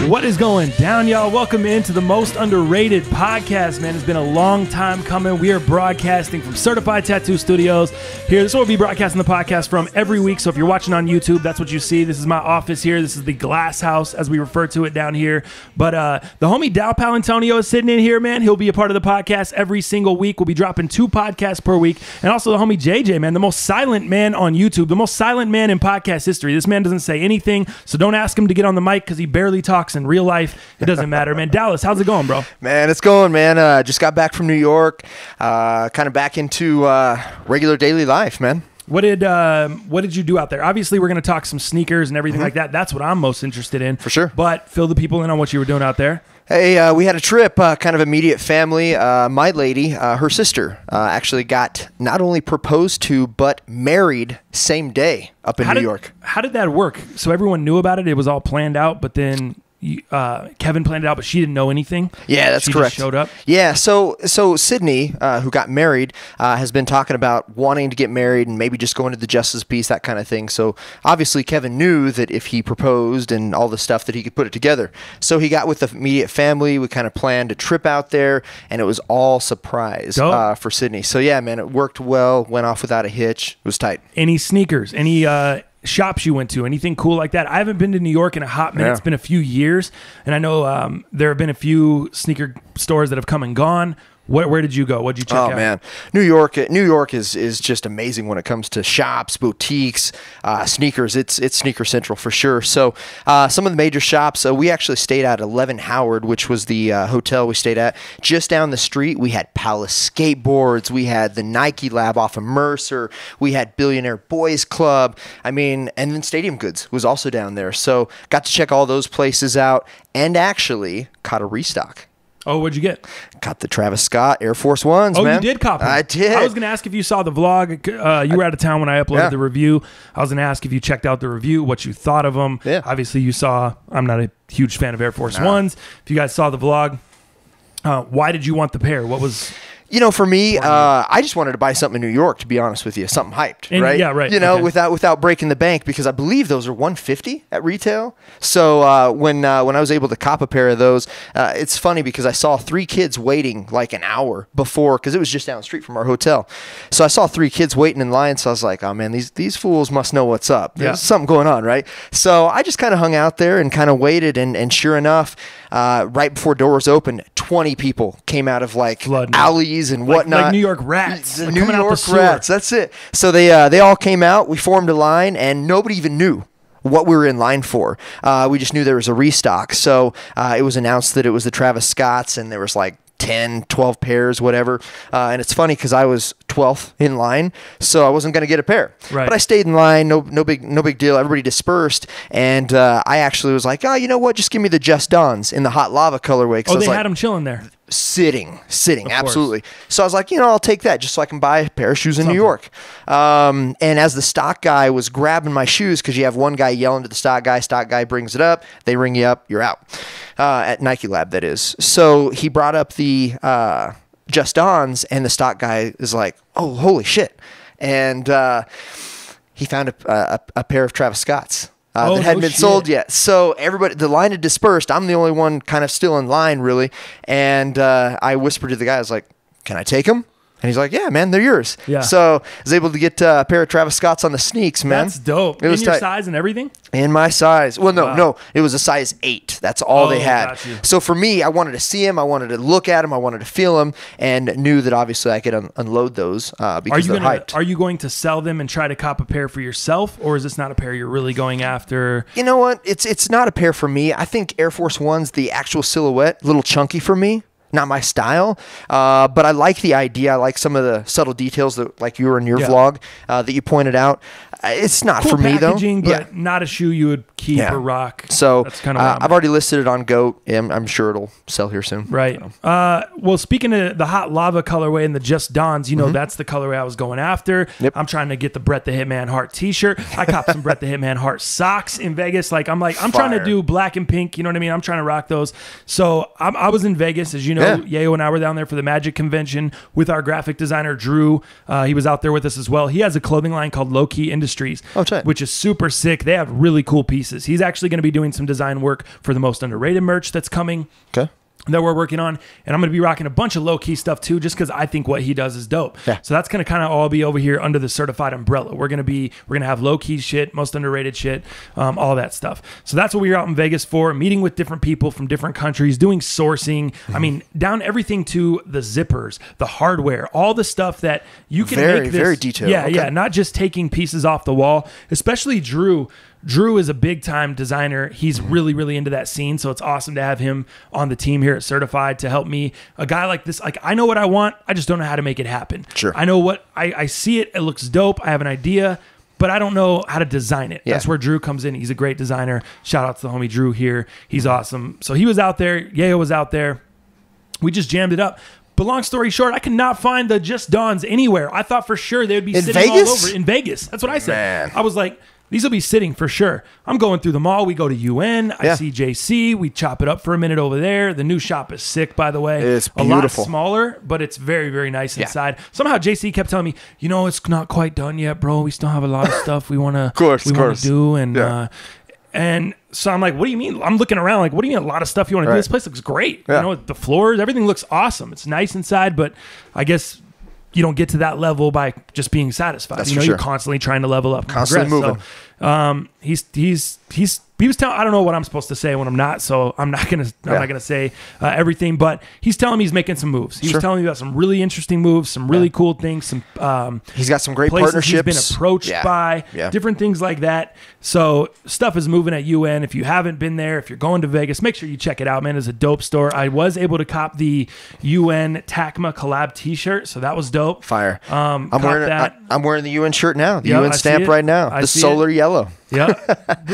What is going down, y'all? Welcome into the most underrated podcast, man. It's been a long time coming. We are broadcasting from Certified Tattoo Studios here. This is what we'll be broadcasting the podcast from every week. So if you're watching on YouTube, that's what you see. This is my office here. This is the glass house, as we refer to it down here. But the homie Dow Palantonio is sitting in here, man. He'll be a part of the podcast every single week. We'll be dropping 2 podcasts per week. And also the homie JJ, man, the most silent man on YouTube, the most silent man in podcast history. This man doesn't say anything, so don't ask him to get on the mic because he barely talks in real life. It doesn't matter, man. Dallas, how's it going, bro? Man, it's going, man. Just got back from New York, kind of back into regular daily life, man. What did you do out there? Obviously, we're going to talk some sneakers and everything like that. That's what I'm most interested in. For sure. But fill the people in on what you were doing out there. Hey, we had a trip, kind of immediate family. My lady, her sister, actually got not only proposed to, but married same day up in New York. How did that work? So everyone knew about it. It was all planned out, but then Kevin planned it out, but she didn't know anything. Yeah, that's correct. She just showed up. Yeah, so Sydney, who got married, has been talking about wanting to get married and maybe just going to the justice peace, that kind of thing. So obviously Kevin knew that if he proposed and all the stuff that he could put it together. So he got with the immediate family. We kind of planned a trip out there, and it was all surprise for Sydney. So yeah, man, it worked well. Went off without a hitch. It was tight. Any sneakers? Any shops you went to? Anything cool like that? I haven't been to New York in a hot minute. Yeah. It's been a few years, and I know there have been a few sneaker stores that have come and gone. Where did you go? What did you check out? Oh, man. New York is just amazing when it comes to shops, boutiques, sneakers. It's sneaker central for sure. So some of the major shops, we actually stayed at 11 Howard, which was the hotel we stayed at. Just down the street, we had Palace Skateboards. We had the Nike Lab off of Mercer. We had Billionaire Boys Club. I mean, and then Stadium Goods was also down there. So got to check all those places out and actually caught a restock. Oh, what'd you get? Got the Travis Scott Air Force Ones, man. Oh, you did cop them? I did. I was going to ask if you saw the vlog. You were out of town when I uploaded the review. I was going to ask if you checked out the review, what you thought of them. Yeah. Obviously, you saw. I'm not a huge fan of Air Force Ones. If you guys saw the vlog, why did you want the pair? What was... You know, for me, I just wanted to buy something in New York, to be honest with you, something hyped, right? Yeah, right. You know, without breaking the bank, because I believe those are $150 at retail. So when I was able to cop a pair of those, it's funny because I saw 3 kids waiting like an hour before, because it was just down the street from our hotel. So I saw 3 kids waiting in line. So I was like, oh man, these fools must know what's up. There's something going on, right? So I just kind of hung out there and kind of waited, and sure enough, right before doors opened, 20 people came out of like alleys and whatnot. Like New York rats. New York rats, that's it. So they all came out, we formed a line, and nobody even knew what we were in line for. We just knew there was a restock. So it was announced that it was the Travis Scotts, and there was like 10, 12 pairs, whatever. And it's funny because I was 12th in line, so I wasn't going to get a pair. Right. But I stayed in line, no big deal. Everybody dispersed, and I actually was like, oh, you know what? Just give me the Just Dons in the hot lava colorway. Oh, they had them chilling there. Sitting, absolutely. So I was like, you know, I'll take that just so I can buy a pair of shoes in New York. And as the stock guy was grabbing my shoes, because you have one guy yelling to the stock guy brings it up, they ring you up, you're out. At Nike Lab, that is. So he brought up the Just Dons, and the stock guy is like, oh, holy shit. And he found a pair of Travis Scotts. That hadn't been sold yet. So everybody, the line had dispersed. I'm the only one kind of still in line, really. And I whispered to the guy, I was like, can I take them? And he's like, yeah, man, they're yours. Yeah. So I was able to get a pair of Travis Scotts on the sneaks, man. That's dope. It was in your size and everything? In my size. Well, no. It was a size 8. That's all they had. So for me, I wanted to see them. I wanted to look at them. I wanted to feel them, and knew that obviously I could unload those because they're hyped. Are you going to sell them and try to cop a pair for yourself, or is this not a pair you're really going after? You know what? It's not a pair for me. I think Air Force One's the actual silhouette, a little chunky for me. Not my style, but I like the idea. I like some of the subtle details that, like you were in your vlog, that you pointed out. It's not cool for me though. But not a shoe you would keep or rock. So that's kind of I've already listed it on GOAT. I'm sure it'll sell here soon. Right. So. Well, speaking of the hot lava colorway and the Just Dons, you know that's the colorway I was going after. Yep. I'm trying to get the Brett the Hitman Hart T-shirt. I copped some Brett the Hitman Hart socks in Vegas. I'm trying to do black and pink. You know what I mean? I'm trying to rock those. So I was in Vegas, as you Yayo and I were down there for the Magic Convention with our graphic designer, Drew. He was out there with us as well. He has a clothing line called Low Key Industries, which is super sick. They have really cool pieces. He's actually going to be doing some design work for the Most Underrated merch that's coming. Okay. That we're working on, and I'm going to be rocking a bunch of low-key stuff too, just because I think what he does is dope. Yeah. So that's going to kind of all be over here under the certified umbrella. We're going to have low-key shit, most underrated shit, all that stuff. So that's what we were out in Vegas for, meeting with different people from different countries, doing sourcing. I mean, down everything to the zippers, the hardware, all the stuff that you can make this very detailed. Yeah, yeah, not just taking pieces off the wall. Especially Drew. Drew is a big-time designer. He's really, really into that scene, so it's awesome to have him on the team here at Certified to help me. A guy like this, like, I know what I want. I just don't know how to make it happen. Sure. I know what I see it. It looks dope. I have an idea, but I don't know how to design it. Yeah. That's where Drew comes in. He's a great designer. Shout out to the homie Drew here. He's awesome. So he was out there. Yayo was out there. We just jammed it up. But long story short, I cannot find the Just Dawns anywhere. I thought for sure they would be sitting all over in Vegas. That's what I said. Man. I was like, these will be sitting for sure. I'm going through the mall. We go to UN. I see JC. We chop it up for a minute over there. The new shop is sick, by the way. It's beautiful. A lot smaller, but it's very, very nice inside. Somehow JC kept telling me, it's not quite done yet, bro. We still have a lot of stuff we want to do. And so I'm like, what do you mean? I'm looking around like, what do you mean a lot of stuff you want to do? This place looks great. Yeah. The floors, everything looks awesome. It's nice inside, but I guess you don't get to that level by just being satisfied. That's you're constantly trying to level up, constantly moving. So, he was telling, I don't know what I'm supposed to say when I'm not, so I'm not gonna say everything. But he's telling me he's making some moves. He was telling me about some really interesting moves, some really cool things. Some he's got some great places partnerships. He's been approached by different things like that. So stuff is moving at UN. If you haven't been there, if you're going to Vegas, make sure you check it out, man. It's a dope store. I was able to cop the UN TACMA collab T-shirt, so that was dope. Fire. I'm wearing the UN shirt now. The UN stamp right now. The solar yellow. Yeah,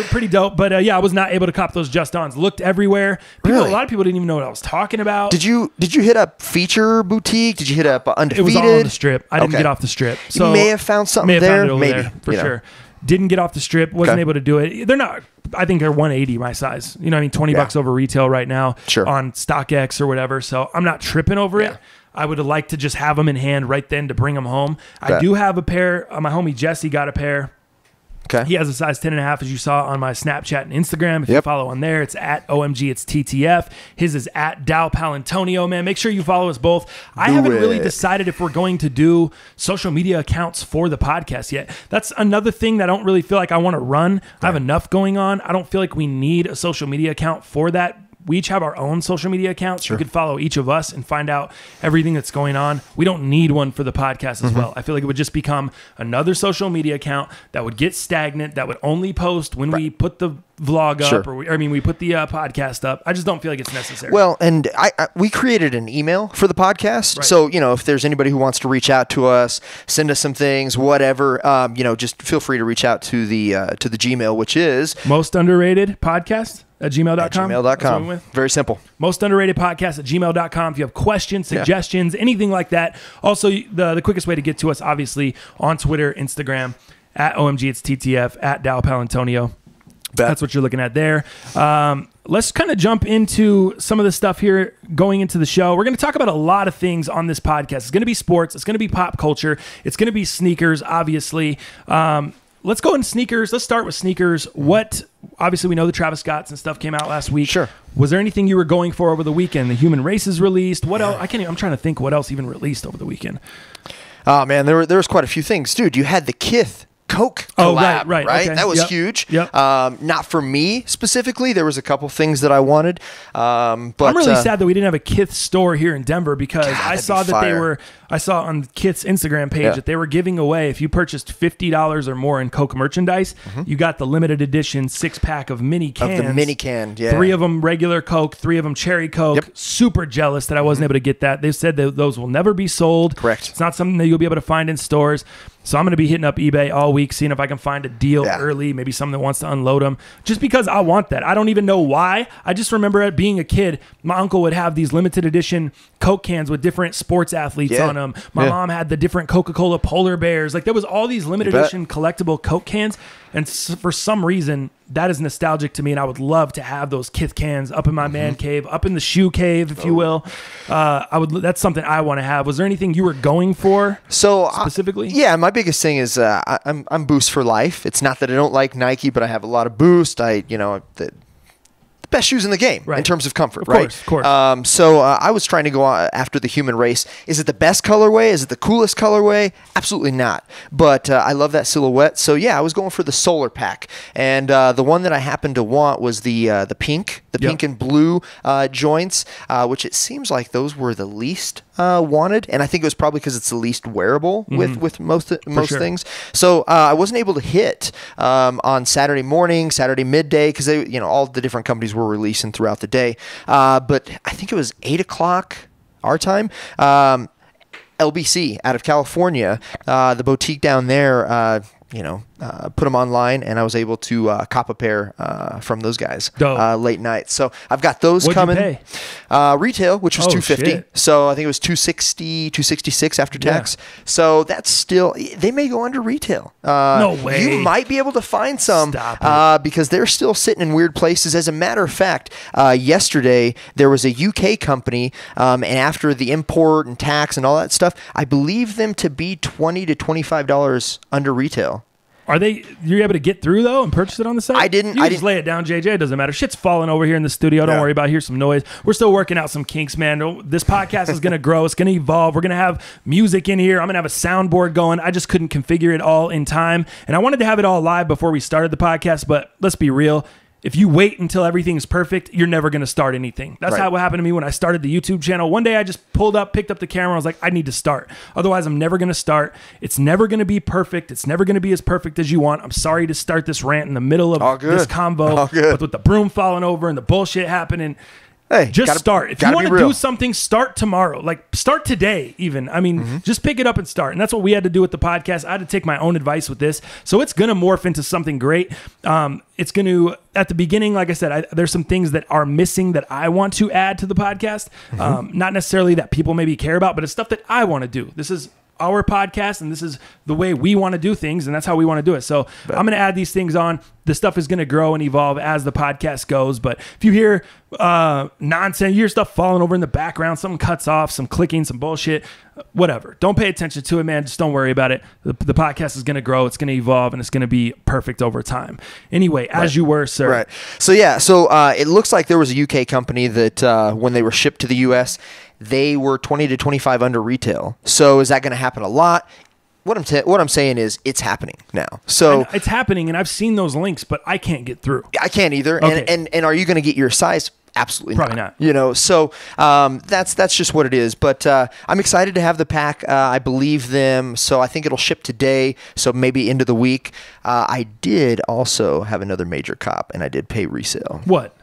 pretty dope. But I was not able to cop those Just Dawns. Looked everywhere. A lot of people didn't even know what I was talking about. Did you hit up Feature Boutique? Did you hit up Undefeated? It was all on the Strip. I didn't get off the Strip. So you may have found something there. Maybe for sure. Didn't get off the Strip. Wasn't able to do it. They're not. I think they're 180 my size. You know what I mean? $20 over retail right now on StockX or whatever. So I'm not tripping over it. I would have liked to just have them in hand right then to bring them home. I do have a pair. My homie Jesse got a pair. Okay. He has a size 10.5, as you saw on my Snapchat and Instagram. If you follow on there, it's at OMG, it's TTF. His is at Dow Palantonio, man. Make sure you follow us both. I haven't really decided if we're going to do social media accounts for the podcast yet. That's another thing that I don't really feel like I want to run. I have enough going on. I don't feel like we need a social media account for that. We each have our own social media accounts. You could follow each of us and find out everything that's going on. We don't need one for the podcast as well. I feel like it would just become another social media account that would get stagnant, that would only post when we put the vlog up, we put the podcast up. I just don't feel like it's necessary. Well, and we created an email for the podcast. So, if there's anybody who wants to reach out to us, send us some things, whatever, just feel free to reach out to the Gmail, which is Most Underrated Podcast at gmail.com. At gmail.com. Very simple. Most Underrated Podcast at gmail.com. If you have questions, suggestions, anything like that. Also, the quickest way to get to us, obviously, on Twitter, Instagram, at OMG, it's TTF, at Dow Palantonio. That's what you're looking at there. Let's kind of jump into some of the stuff here going into the show. We're going to talk about a lot of things on this podcast. It's going to be sports. It's going to be pop culture. It's going to be sneakers, obviously. Let's go in sneakers. Let's start with sneakers. Obviously, we know the Travis Scotts and stuff came out last week. Sure. Was there anything you were going for over the weekend? The Human Races released. What else? I'm trying to think what else even released over the weekend. Oh, man, there was quite a few things. Dude, you had the Kith Coke collab, right? Okay. That was huge. Yep. Not for me specifically. There was a couple things that I wanted. But I'm really sad that we didn't have a Kith store here in Denver because I saw that I saw on Kith's Instagram page that they were giving away, if you purchased $50 or more in Coke merchandise, you got the limited edition 6-pack of mini cans. Of the mini can, 3 of them regular Coke, 3 of them cherry Coke. Yep. Super jealous that I wasn't able to get that. They said that those will never be sold. Correct. It's not something that you'll be able to find in stores. So I'm going to be hitting up eBay all week, seeing if I can find a deal early, maybe someone that wants to unload them, just because I want that. I don't even know why. I just remember being a kid, my uncle would have these limited edition Coke cans with different sports athletes on them. them. My mom had the different Coca-Cola polar bears. Like there was all these limited edition collectible Coke cans. And for some reason, that is nostalgic to me, and I would love to have those Kith cans up in my man cave, up in the shoe cave, if you will. That's something I want to have. Was there anything you were going for specifically? Yeah, my biggest thing is I'm Boost for life. It's not that I don't like Nike, but I have a lot of Boost. The best shoes in the game in terms of comfort, Of course. So I was trying to go after the human race. Is it the best colorway? Is it the coolest colorway? Absolutely not. But I love that silhouette. So yeah, I was going for the solar pack, and the one that I happened to want was the pink and blue joints, which it seems like those were the least wanted, and I think it was probably because it's the least wearable with most things. So I wasn't able to hit on Saturday morning, Saturday midday, because all the different companies were releasing throughout the day. But I think it was 8 o'clock our time. LBC out of California, the boutique down there. Put them online, and I was able to cop a pair from those guys late night. So I've got those coming. What'd you pay? Retail, which was $250. Shit. So I think it was $260, $266 after tax. So that's still, they may go under retail. No way. You might be able to find some because they're still sitting in weird places. As a matter of fact, yesterday there was a UK company, and after the import and tax and all that stuff, I believe them to be $20 to $25 under retail. You're able to get through though and purchase it on the site? I didn't. You just lay it down, JJ. It doesn't matter. Shit's falling over here in the studio. Don't worry about it. Here's some noise. We're still working out some kinks, man. This podcast is going to grow. It's going to evolve. We're going to have music in here. I'm going to have a soundboard going. I just couldn't configure it all in time. And I wanted to have it all live before we started the podcast, but let's be real. If you wait until everything's perfect, you're never going to start anything. That's what happened to me when I started the YouTube channel. One day I just picked up the camera. I was like, I need to start. Otherwise, I'm never going to start. It's never going to be perfect. It's never going to be as perfect as you want. I'm sorry to start this rant in the middle of this convo, but with the broom falling over and the bullshit happening. Hey, start. If you want to do something, start tomorrow. Like, start today, even. I mean, just pick it up and start. And that's what we had to do with the podcast. I had to take my own advice with this. So it's going to morph into something great. It's going to, at the beginning, like I said, there's some things that are missing that I want to add to the podcast. Not necessarily that people maybe care about, but it's stuff that I want to do. This is our podcast, and this is the way we want to do things, and that's how we want to do it. So I'm going to add these things on. The stuff is going to grow and evolve as the podcast goes. But if you hear nonsense, you hear stuff falling over in the background, something cuts off, some clicking, some bullshit, whatever. Don't pay attention to it, man. Just don't worry about it. The podcast is going to grow. It's going to evolve, and it's going to be perfect over time. Anyway, as you were, sir. Right. So, yeah. So it looks like there was a UK company that when they were shipped to the U.S., they were 20 to 25 under retail. So is that going to happen a lot? What I'm saying is it's happening now. So it's happening, and I've seen those links, but I can't get through. I can't either. Okay. And are you going to get your size? Absolutely probably not. So that's just what it is. But I'm excited to have the pack. I believe them, so I think it'll ship today. So maybe into the week. I did also have another major cop, and I did pay resale. What?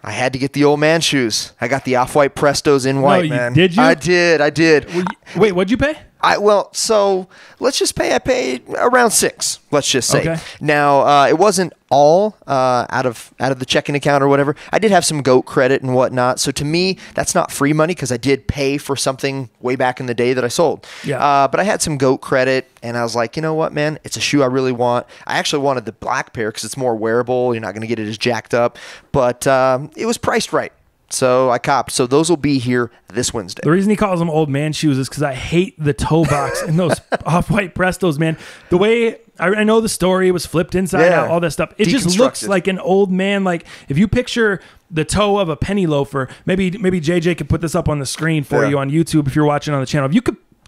I had to get the old man shoes. I got the off-white Prestos in white, man. Did you? I did. Wait, what'd you pay? So let's just I paid around $6, let's just say. Okay. Now, it wasn't all out of the checking account or whatever. I did have some GOAT credit and whatnot. So to me, that's not free money because I did pay for something way back in the day that I sold. Yeah. But I had some GOAT credit, and I was like, you know what, man? It's a shoe I really want. I actually wanted the black pair because it's more wearable. You're not going to get it as jacked up. But it was priced right. So I copped. So those will be here this Wednesday. The reason he calls them old man shoes is because I hate the toe box in those off-white Prestos, man. The way I know the story, it was flipped inside out, all that stuff. It just looks like an old man. Like if you picture the toe of a penny loafer, maybe JJ could put this up on the screen for you on YouTube if you're watching on the channel.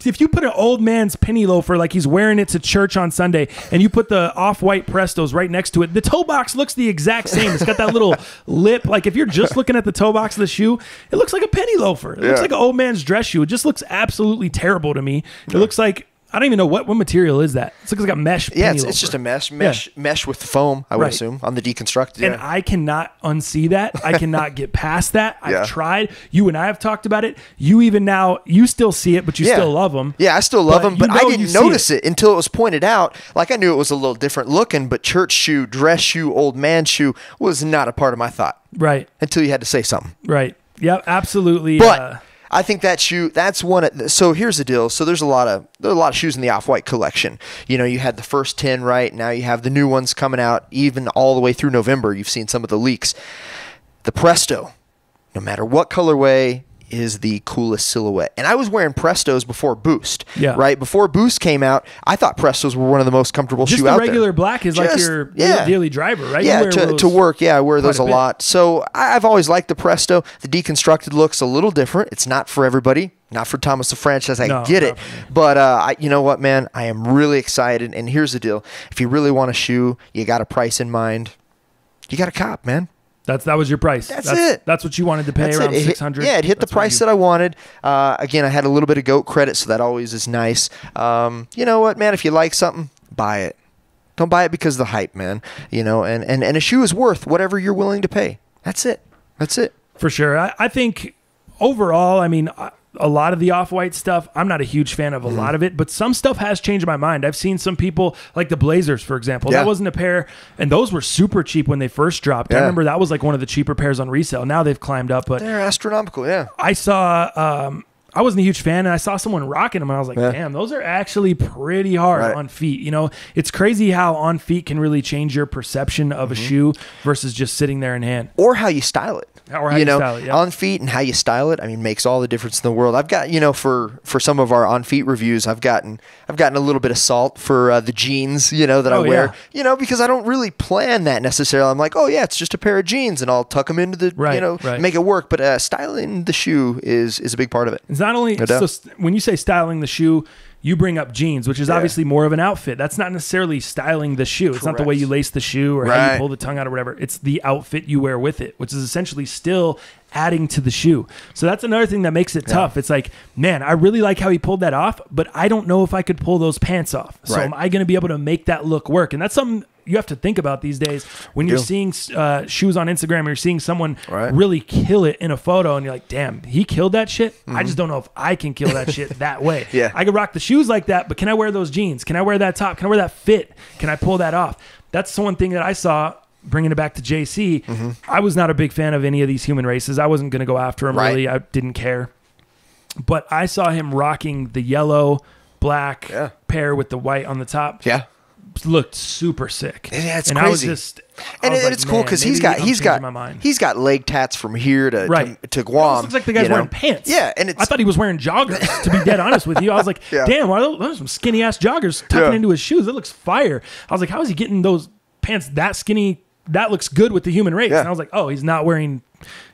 If you put an old man's penny loafer like he's wearing it to church on Sunday, and you put the off-white Prestos right next to it, the toe box looks the exact same. It's got that little lip. Like if you're just looking at the toe box of the shoe, it looks like a penny loafer. It looks like an old man's dress shoe. It just looks absolutely terrible to me. It looks like, I don't even know what material is that. It looks like a mesh. Yeah, it's just a mesh with foam, I would assume, on the deconstructed. And I cannot unsee that. I cannot get past that. I've tried. You and I have talked about it. You still see it, but you still love them. Yeah, I still love them, but I didn't notice it until it was pointed out. Like I knew it was a little different looking, but church shoe, dress shoe, old man shoe was not a part of my thought. Right. Until you had to say something. Right. Yep, absolutely. But I think that shoe, that's one. So here's the deal. So there's a lot of shoes in the Off-White collection. You know, you had the first 10, right? Now you have the new ones coming out even all the way through November. You've seen some of the leaks. The Presto, no matter what colorway, is the coolest silhouette. And I was wearing Prestos before Boost, right? Before Boost came out, I thought Prestos were one of the most comfortable shoes out there. Just the regular black is like your daily driver, right? Yeah, to work, I wear those a lot. So I've always liked the Presto. The deconstructed look's a little different. It's not for everybody. Not for Thomas the Franchise, I get it. But you know what, man? I am really excited. And here's the deal. If you really want a shoe, you got a price in mind, you got a cop, man. That was your price. That's it. That's what you wanted to pay, around $600. Yeah, it hit the price that I wanted. Again, I had a little bit of GOAT credit, so that always is nice. You know what, man? If you like something, buy it. Don't buy it because of the hype, man. You know, and a shoe is worth whatever you're willing to pay. That's it. That's it. For sure. I think overall, I mean, a lot of the Off-White stuff, I'm not a huge fan of a lot of it, but some stuff has changed my mind. I've seen some people, like the Blazers, for example. That wasn't a pair, and those were super cheap when they first dropped. I remember that was like one of the cheaper pairs on resale. Now they've climbed up, but they're astronomical, I saw, I wasn't a huge fan, and I saw someone rocking them, and I was like, damn, those are actually pretty hard on feet. You know, it's crazy how on feet can really change your perception of a shoe versus just sitting there in hand. Or how you style it. Or how you style it, on feet and how you style it, I mean, makes all the difference in the world. I've got, you know, for some of our on feet reviews, I've gotten a little bit of salt for the jeans, you know, that I wear, you know, because I don't really plan that necessarily. I'm like, oh yeah, it's just a pair of jeans, and I'll tuck them into the, make it work. But styling the shoe is a big part of it. It's not only when you say styling the shoe, you bring up jeans, which is obviously more of an outfit. That's not necessarily styling the shoe. It's not the way you lace the shoe or how you pull the tongue out or whatever. It's the outfit you wear with it, which is essentially still adding to the shoe. So that's another thing that makes it tough. It's like, man, I really like how he pulled that off, but I don't know if I could pull those pants off. So am I going to be able to make that look work? And that's something you have to think about these days when you're seeing shoes on Instagram, or you're seeing someone really kill it in a photo, and you're like, damn, he killed that shit. I just don't know if I can kill that shit that way. I could rock the shoes like that, but can I wear those jeans? Can I wear that top? Can I wear that fit? Can I pull that off? That's the one thing that I saw. Bringing it back to JC, I was not a big fan of any of these human races. I wasn't going to go after him, really. I didn't care. But I saw him rocking the yellow, black pair with the white on the top. Looked super sick. Yeah, it's and crazy. It's cool because he's got leg tats from here to Guam. It looks like the guy's wearing pants. Yeah, and I thought he was wearing joggers. To be dead honest with you, I was like, damn, why are those some skinny ass joggers tucking into his shoes? That looks fire. I was like, how is he getting those pants that skinny? That looks good with the human race. And I was like, oh, he's not wearing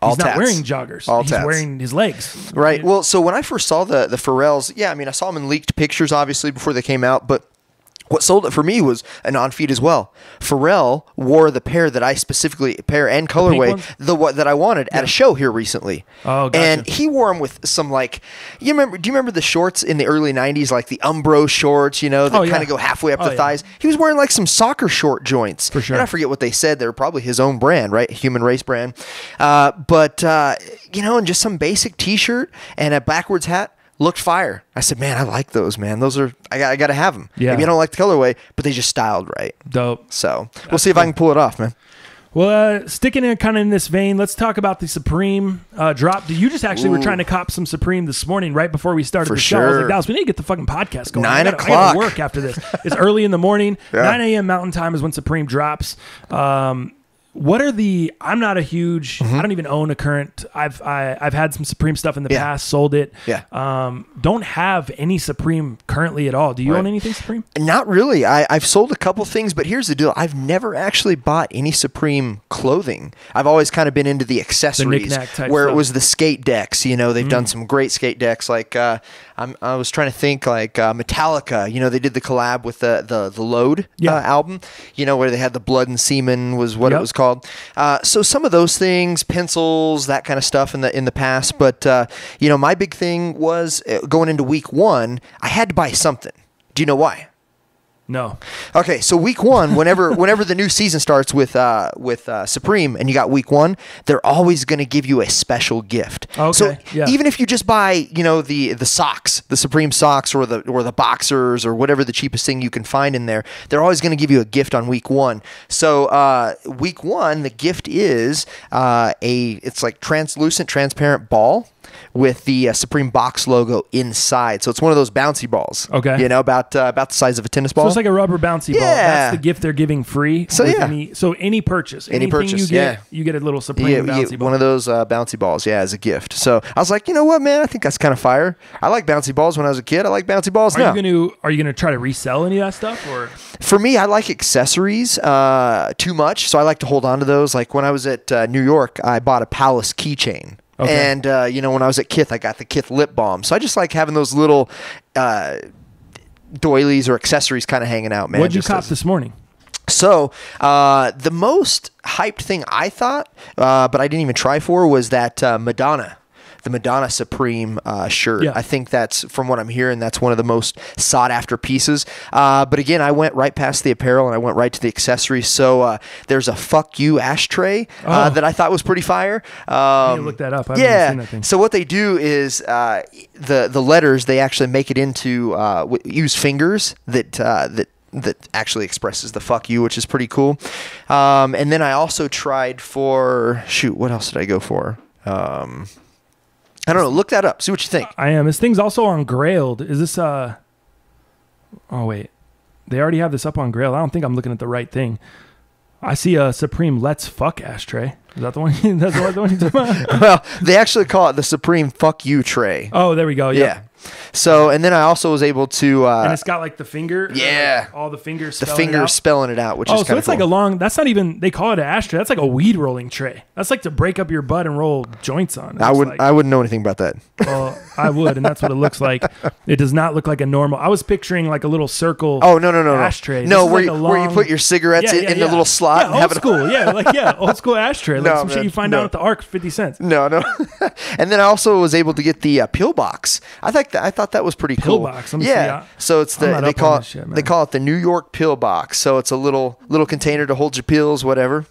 joggers. He's wearing his legs. Right. Well, so when I first saw the Pharrells, I mean, I saw them in leaked pictures, obviously, before they came out, but what sold it for me was an on feet as well. Pharrell wore the pair that I specifically, pair and colorway, that I wanted at a show here recently. Oh, gotcha. And he wore them with some do you remember the shorts in the early 90s, like the Umbro shorts, you know, that kind of go halfway up the thighs? He was wearing like some soccer short joints. For sure. And I forget what they said. They were probably his own brand, right? Human race brand. But you know, and just some basic t-shirt and a backwards hat. Looked fire. I said, man, I like those, man. Those are, I got to have them. Maybe I don't like the colorway, but they just styled right. Dope. So we'll see if I can pull it off, man. Well, sticking in kind of in this vein, let's talk about the Supreme drop. You just actually were trying to cop some Supreme this morning right before we started the show. I was like, Dallas, we need to get the fucking podcast going. 9 o'clock. I gotta work after this. It's early in the morning. 9 a.m. Mountain Time is when Supreme drops. What are I'm not a huge, I don't even own a current, I've had some Supreme stuff in the past, sold it. Don't have any Supreme currently at all. Do you own anything Supreme? Not really. I've sold a couple things, but here's the deal. I've never actually bought any Supreme clothing. I've always kind of been into the accessories, where it was the skate decks. You know, they've done some great skate decks. Like, I was trying to think, like Metallica, you know, they did the collab with the Load album, you know, where they had the Blood and Semen was what it was called. So some of those things, pencils, that kind of stuff in the past. But, you know, my big thing was going into week 1, I had to buy something. Do you know why? No. Okay, so week 1, whenever the new season starts with Supreme, and you got week 1, they're always going to give you a special gift. Okay. So even if you just buy, you know, the socks, the Supreme socks, or the boxers, or whatever the cheapest thing you can find in there, they're always going to give you a gift on week 1. So week 1, the gift is it's like translucent, transparent ball. with the Supreme box logo inside. So it's one of those bouncy balls. Okay. You know, about the size of a tennis ball. So it's like a rubber bouncy ball. That's the gift they're giving free. So any purchase. Any purchase, you get a little Supreme bouncy ball. One of those bouncy balls, as a gift. So I was like, you know what, man? I think that's kind of fire. I like bouncy balls when I was a kid. I like bouncy balls now. Are you gonna try to resell any of that stuff? Or for me, I like accessories too much, so I like to hold on to those. Like when I was at New York, I bought a Palace keychain. Okay. And, when I was at Kith, I got the Kith lip balm. So I just like having those little doilies or accessories kind of hanging out, man. What'd you cop this morning? So the most hyped thing I thought, but I didn't even try for, was that Madonna. The Madonna Supreme shirt. Yeah. I think that's, from what I'm hearing, that's one of the most sought after pieces. But again, I went right past the apparel and I went right to the accessories. So there's a fuck you ashtray that I thought was pretty fire. I need to look that up. I haven't seen that thing. So what they do is the letters, they actually make it into use fingers that actually expresses the fuck you, which is pretty cool. And then I also tried for, what else did I go for? I don't know. Look that up. See what you think. I am. This thing's also on Grailed. Is this oh wait. They already have this up on Grailed. I don't think I'm looking at the right thing. I see a Supreme Let's Fuck ashtray. Is that the one? That's the one you're talking about? Well, they actually call it the Supreme Fuck You tray. Oh, there we go. Yep. Yeah. So, and then I also was able to... and it's got like the finger. Yeah. All the fingers spelling it out, which is kind of cool. So it's like a long... That's not even... They call it an ashtray. That's like a weed rolling tray. That's like to break up your butt and roll joints on. I wouldn't know anything about that. Well, I would, and that's what it looks like. It does not look like a normal... I was picturing like a little circle ashtray. No, where you put your cigarettes in the little slot. Yeah, old school. Old school ashtray. Like some shit you find down at the Arc, 50 cents. No. And then I also was able to get the pill box. I thought that was pretty cool. Box. Let me see. So it's they call it the New York pill box. So it's a little container to hold your pills, whatever.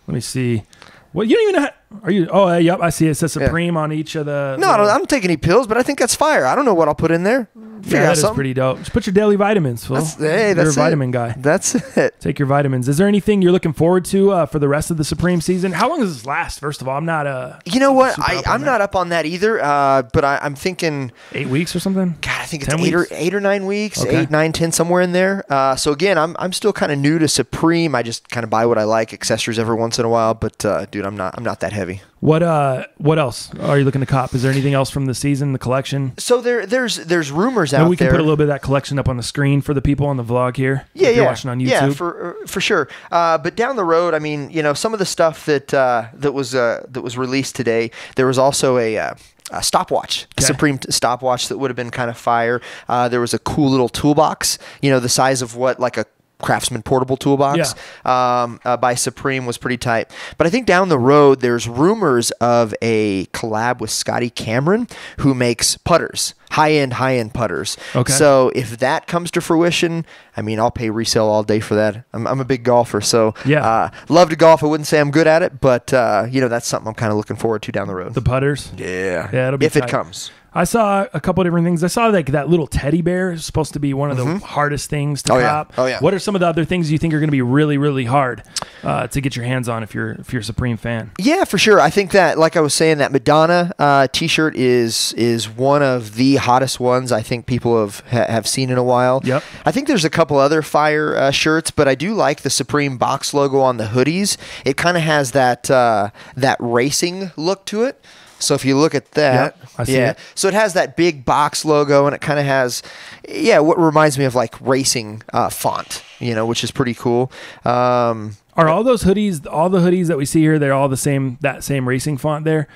Let me see. Well, you don't even know. Are you? Oh, yep. I see. It says Supreme on each of the. No, I don't take any pills, but I think that's fire. I don't know what I'll put in there. That is pretty dope. Just put your daily vitamins, Phil. You're a vitamin guy. That's it. Take your vitamins. Is there anything you're looking forward to for the rest of the Supreme season? How long does this last? First of all, I'm not You know what? I'm not up on that either. But I'm thinking 8 weeks or something. God, I think it's 8 or 9 weeks. Okay. 8, 9, 10, somewhere in there. So again, I'm still kind of new to Supreme. I just kind of buy what I like, accessories every once in a while. But dude, I'm not that heavy. What else are you looking to cop? Is there anything else from the season, the collection? So there's rumors out there. We can put a little bit of that collection up on the screen for the people on the vlog here. Yeah, if you're watching on YouTube. Yeah, for sure. But down the road, I mean, some of the stuff that was released today. There was also a stopwatch, a Supreme stopwatch that would have been kind of fire. There was a cool little toolbox, the size of what like a Craftsman portable toolbox by Supreme was pretty tight. But I think down the road, there's rumors of a collab with Scotty Cameron, who makes putters, high-end putters. Okay. So if that comes to fruition, I mean, I'll pay resale all day for that. I'm a big golfer, so love to golf. I wouldn't say I'm good at it, but that's something I'm kind of looking forward to down the road. The putters? Yeah. Yeah, it'll be if tight. It comes. I saw a couple of different things. I saw like that little teddy bear is supposed to be one of the hardest things to cop. Oh yeah. What are some of the other things you think are going to be really, really hard to get your hands on if you're a Supreme fan? Yeah, for sure. I think that, like I was saying, that Madonna T-shirt is one of the hottest ones I think people have seen in a while. Yep. I think there's a couple other fire shirts, but I do like the Supreme box logo on the hoodies. It kind of has that racing look to it. So if you look at that, I see it. So it has that big box logo, and it kind of has, what reminds me of like racing font, which is pretty cool. Are all those hoodies, all the hoodies that we see here, they're all the same, that same racing font there?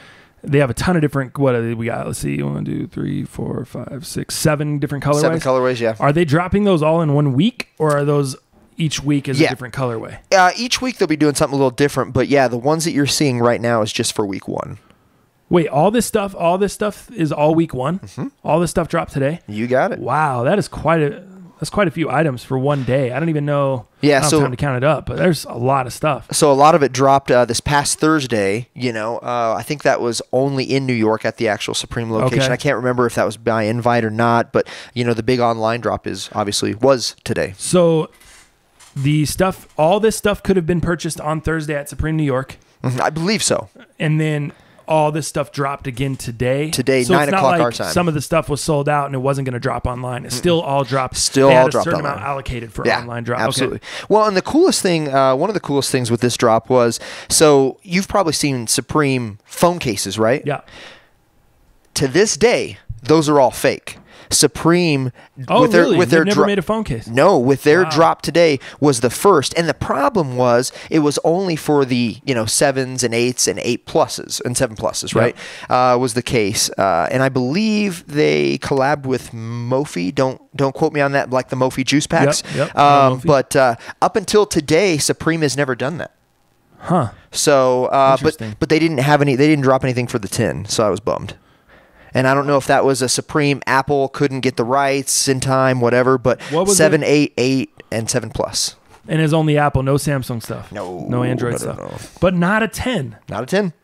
They have a ton of different, what do we got? Let's see, 1, 2, 3, 4, 5, 6, 7 different colorways. 7 colorways, yeah. Are they dropping those all in 1 week, or are those each week is a different colorway? Each week they'll be doing something a little different, but the ones that you're seeing right now is just for week 1. Wait, all this stuff is all week 1? Mm-hmm. All this stuff dropped today? You got it. Wow, that is quite a few items for one day. I don't even know. I don't have time to count it up, but there's a lot of stuff. So a lot of it dropped this past Thursday. I think that was only in New York at the actual Supreme location. Okay. I can't remember if that was by invite or not, but the big online drop was today. So all this stuff could have been purchased on Thursday at Supreme New York. Mm-hmm. I believe so. And then all this stuff dropped again today. Today, so 9 it's not o'clock like our time. some of the stuff was sold out and it wasn't going to drop online. It still all dropped. Still they had all a dropped certain online. amount allocated for online drop. Absolutely. Okay. Well, and the coolest thing, one of the coolest things with this drop was, so you've probably seen Supreme phone cases, right? Yeah. To this day, those are all fake. Supreme with really? their They've never made a phone case. No, with their drop today was the first, and the problem was it was only for the 7s and 8s and 8 pluses and 7 pluses, right? Was the case, and I believe they collabed with Mophie. Don't quote me on that, like the Mophie juice packs. But up until today, Supreme has never done that. Huh. So, but they didn't have any. They didn't drop anything for the 10, so I was bummed. And I don't know if that was a Supreme. Apple couldn't get the rights in time, whatever. But 7, 8, 8, and 7 plus. And it's only Apple, no Samsung stuff. No Android stuff. But not a 10. Not a 10.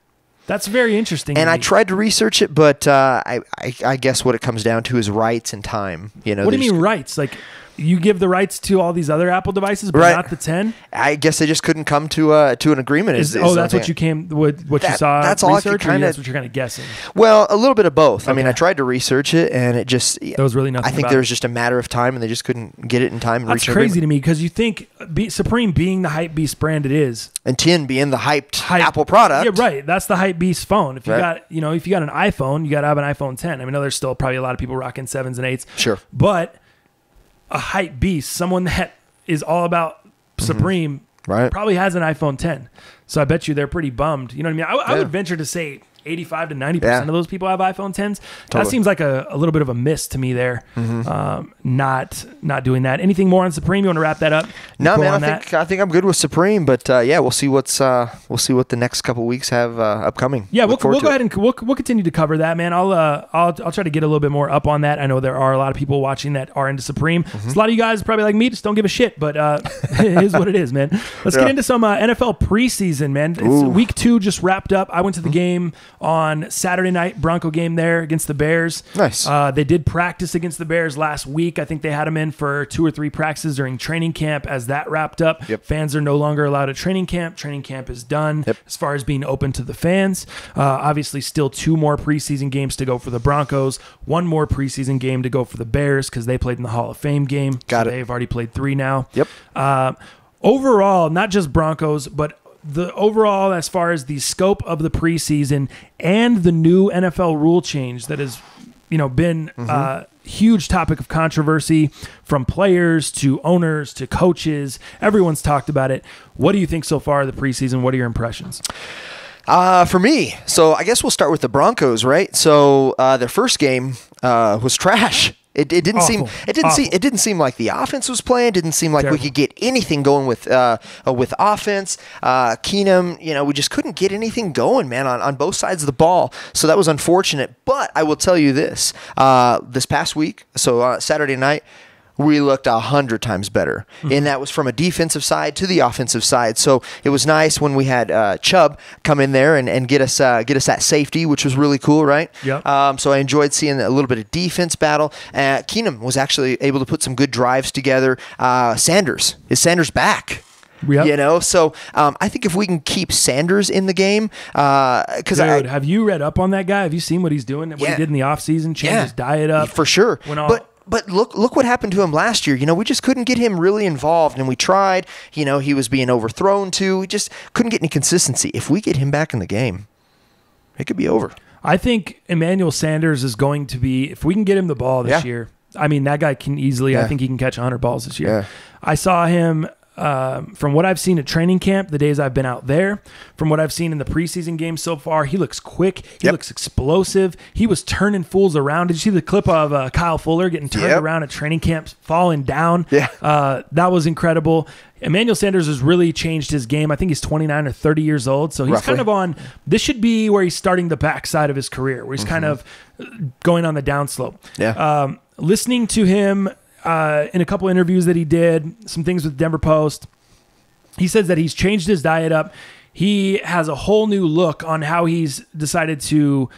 That's very interesting. And I tried to research it, but I guess what it comes down to is rights and time. What do you mean rights? Like, you give the rights to all these other Apple devices, but not the 10? I guess they just couldn't come to an agreement. That's what you came with, what you saw. That's all I could that's what you're kind of guessing. Well, a little bit of both. Okay. I mean, I tried to research it, and it just there was really nothing. I think there was just a matter of time, and they just couldn't get it in time. And that's crazy to me because you think Supreme being the hype beast brand it is, and 10 being the hyped Apple product. Yeah, right. That's the hype beast phone. If you got if you got an iPhone, you got to have an iPhone 10. I mean, there's still probably a lot of people rocking 7s and 8s. Sure, but a hype beast, someone that is all about Supreme, probably has an iPhone 10. So I bet you they're pretty bummed. You know what I mean? I would venture to say 85 to 90% of those people have iPhone 10s. That seems like a little bit of a miss to me there. Not doing that. Anything more on Supreme? You want to wrap that up? No, man. I think I'm good with Supreme, but we'll see what the next couple weeks have upcoming. Yeah, we'll go ahead and we'll continue to cover that, man. I'll try to get a little bit more up on that. I know there are a lot of people watching that are into Supreme. So a lot of you guys probably like me, just don't give a shit, but it is what it is, man. Let's get into some NFL preseason, man. It's week 2 just wrapped up. I went to the game on Saturday night, Bronco game there against the Bears. Nice. They did practice against the Bears last week. I think they had them in for 2 or 3 practices during training camp. As that wrapped up, fans are no longer allowed at training camp. Training camp is done as far as being open to the fans. Obviously, still 2 more preseason games to go for the Broncos. 1 more preseason game to go for the Bears because they played in the Hall of Fame game. They've already played 3 now. Overall, not just Broncos, but the overall, as far as the scope of the preseason and the new NFL rule change that has, been a huge topic of controversy from players to owners to coaches. Everyone's talked about it. What do you think so far of the preseason? What are your impressions? For me, so I guess we'll start with the Broncos, right? So their first game was trash. It didn't seem like the offense was playing. Didn't seem like we could get anything going with offense. Keenum, we just couldn't get anything going, man, on both sides of the ball. So that was unfortunate. But I will tell you this: this past week, so Saturday night, we looked 100 times better. And that was from a defensive side to the offensive side. So it was nice when we had Chubb come in there and get us that safety, which was really cool, right? So I enjoyed seeing a little bit of defense battle. Keenum was actually able to put some good drives together. Is Sanders back? So I think if we can keep Sanders in the game, because have you read up on that guy? Have you seen what he's doing? What he did in the offseason? Changed his diet up for sure. But look what happened to him last year. We just couldn't get him really involved, and we tried. He was being overthrown too. We just couldn't get any consistency. If we get him back in the game, it could be over. I think Emmanuel Sanders is going to be, if we can get him the ball this year. I mean, that guy can easily. I think he can catch 100 balls this year. I saw him. From what I've seen at training camp, the days I've been out there, from what I've seen in the preseason games so far, he looks quick. He looks explosive. He was turning fools around. Did you see the clip of Kyle Fuller getting turned around at training camp, falling down? That was incredible. Emmanuel Sanders has really changed his game. I think he's 29 or 30 years old. So he's kind of on, this should be where he's starting the backside of his career, where he's kind of going on the downslope. Listening to him, in a couple interviews that he did, some things with Denver Post, he says that he's changed his diet up. he has a whole new look on how he's decided to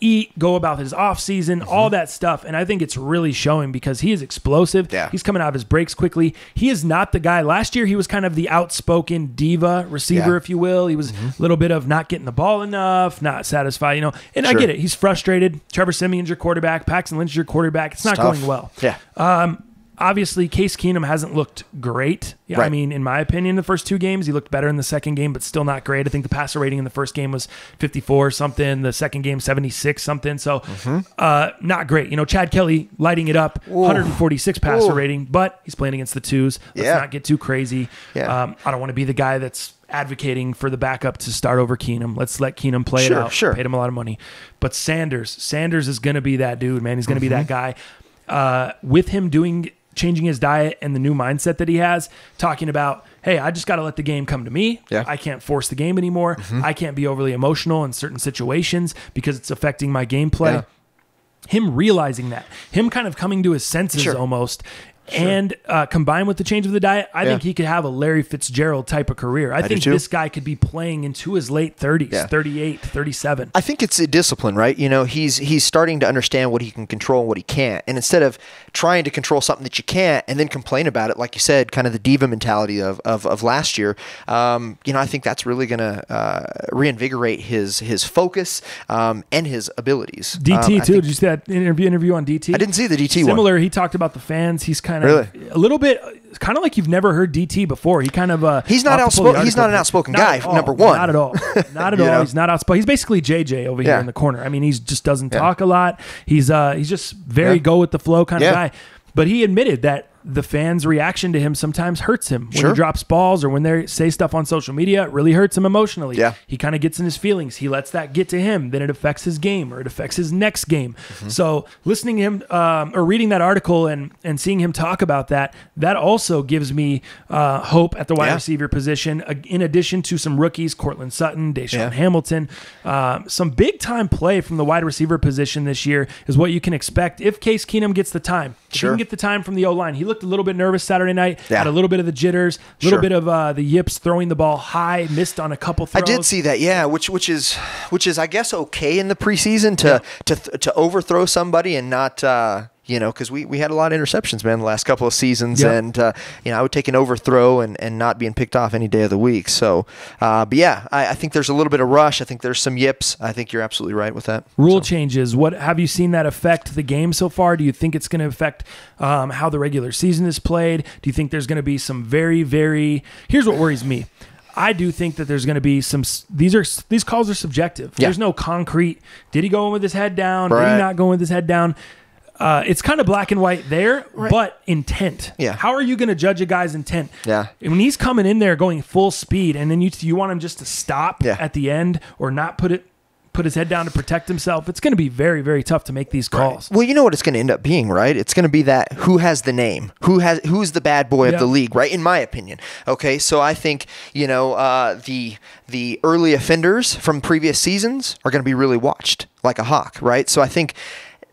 eat, go about his off season, all that stuff. And I think it's really showing because he is explosive. Yeah. He's coming out of his breaks quickly. He is not the guy. Last year, he was kind of the outspoken diva receiver, if you will. He was a little bit of not getting the ball enough, not satisfied, you know. And I get it. He's frustrated. Trevor Simeon's your quarterback. Paxton Lynch is your quarterback. It's not going well. Yeah. Obviously, Case Keenum hasn't looked great. Right. I mean, in my opinion, the first 2 games, he looked better in the second game, but still not great. I think the passer rating in the first game was 54 something, the second game 76 something. So not great. You know, Chad Kelly lighting it up, 146 passer rating, but he's playing against the 2s. Let's not get too crazy. I don't want to be the guy that's advocating for the backup to start over Keenum. Let's let Keenum play it out. Paid him a lot of money. But Sanders is going to be that dude, man. He's going to be that guy. With him changing his diet and the new mindset that he has, talking about, hey, I just got to let the game come to me. I can't force the game anymore. I can't be overly emotional in certain situations because it's affecting my gameplay. Him realizing that, him kind of coming to his senses almost, and combined with the change of the diet, I think he could have a Larry Fitzgerald type of career. I think this guy could be playing into his late 30s, 38, 37. I think it's a discipline, right? You know, he's starting to understand what he can control and what he can't. And instead of trying to control something that you can't and then complain about it, like you said, kind of the diva mentality of last year, you know, I think that's really going to reinvigorate his focus and his abilities. DT, too. Did you see that interview on DT? I didn't see the DT one. Similar, he talked about the fans. He's kind of a little bit, kind of like you've never heard DT before. He kind of he's not outspoken. He's not an outspoken guy. Number one, not at all. Not at all. He's not outspoken. He's basically JJ over here in the corner. I mean, he just doesn't talk a lot. He's just very go with the flow kind of guy. But he admitted that the fans' reaction to him sometimes hurts him when he drops balls or when they say stuff on social media. It really hurts him emotionally. He kind of gets in his feelings. He lets that get to him. Then it affects his game or it affects his next game. So listening to him or reading that article and seeing him talk about that also gives me hope at the wide receiver position, in addition to some rookies, Cortland Sutton, Deshaun Hamilton. Some big-time play from the wide receiver position this year is what you can expect if Case Keenum gets the time. If he can get the time from the O-line. He looked a little bit nervous Saturday night, had a little bit of the jitters, a little bit of the yips, throwing the ball high, missed on a couple throws. I did see that, which is I guess okay in the preseason to overthrow somebody and not you know, because we had a lot of interceptions, man, the last couple of seasons, and you know, I would take an overthrow and not being picked off any day of the week. So, but yeah, I think there's a little bit of rush. I think there's some yips. I think you're absolutely right with that. Rule changes. What have you seen that affect the game so far? Do you think it's going to affect how the regular season is played? Do you think there's going to be some very, very? Here's what worries me. I do think that there's going to be some. These calls are subjective. There's no concrete. Did he go in with his head down? Did he not go in with his head down? It's kind of black and white there, but intent. How are you going to judge a guy's intent? When he's coming in there going full speed, and then you want him just to stop at the end or not put his head down to protect himself, it's going to be very, very tough to make these calls. Well, you know what it's going to end up being, right? It's going to be that who has the name, who's the bad boy of the league, right? In my opinion. Okay, so I think, you know, the early offenders from previous seasons are going to be really watched like a hawk, right? So I think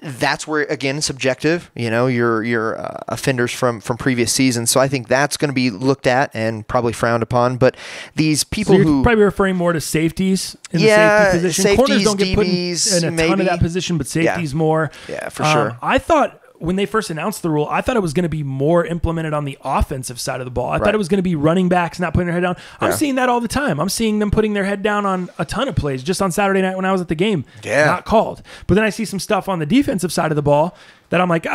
that's where, again, subjective, you know, your offenders from previous seasons. So I think that's going to be looked at and probably frowned upon. But these people who probably referring more to safeties in the safety position. Safeties, corners don't get put DBs, in a ton of that position, but safeties more. Yeah, for sure. I thought when they first announced the rule, I thought it was going to be more implemented on the offensive side of the ball. I thought it was going to be running backs not putting their head down. I'm seeing that all the time. I'm seeing them putting their head down on a ton of plays just on Saturday night when I was at the game. Not called. But then I see some stuff on the defensive side of the ball that I'm like,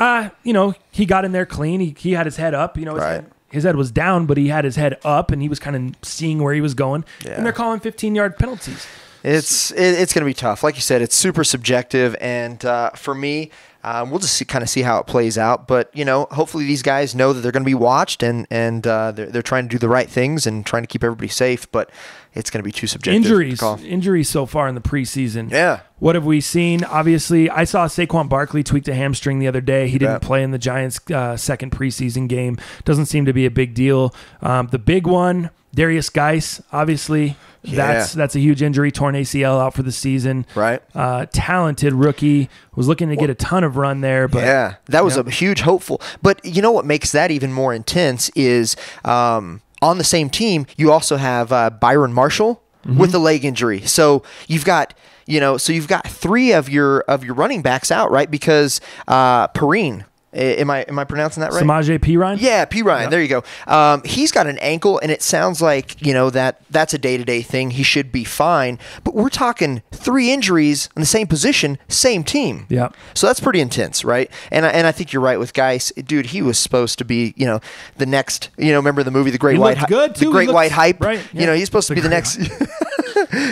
you know, he got in there clean. He had his head up. You know, his head was down, but he had his head up, and he was kind of seeing where he was going. And they're calling 15-yard penalties. It's going to be tough. Like you said, it's super subjective, and for me, we'll just kind of see how it plays out. But, you know, hopefully these guys know that they're going to be watched, and they're trying to do the right things and trying to keep everybody safe. But it's going to be too subjective. Injuries so far in the preseason. What have we seen? Obviously, I saw Saquon Barkley tweaked a hamstring the other day. He didn't play in the Giants' second preseason game. Doesn't seem to be a big deal. The big one, Darius Geis, obviously. That's a huge injury, torn ACL out for the season. Talented rookie, was looking to get a ton of run there. But that was a huge hopeful. But you know what makes that even more intense is on the same team, you also have Byron Marshall, with a leg injury. So you've got, you've got 3 of your running backs out, right? Because Perrine, am I pronouncing that right? Samaje Perine? Yeah, Perine. Yep. There you go. He's got an ankle, and it sounds like, that's a day-to-day thing. He should be fine. But we're talking 3 injuries in the same position, same team. Yeah. So that's pretty intense, right? And I think you're right with Geis. Dude, he was supposed to be, the next, remember the movie The Great White Hype? The Great White Hype. Right. Yeah. He's supposed to be the next...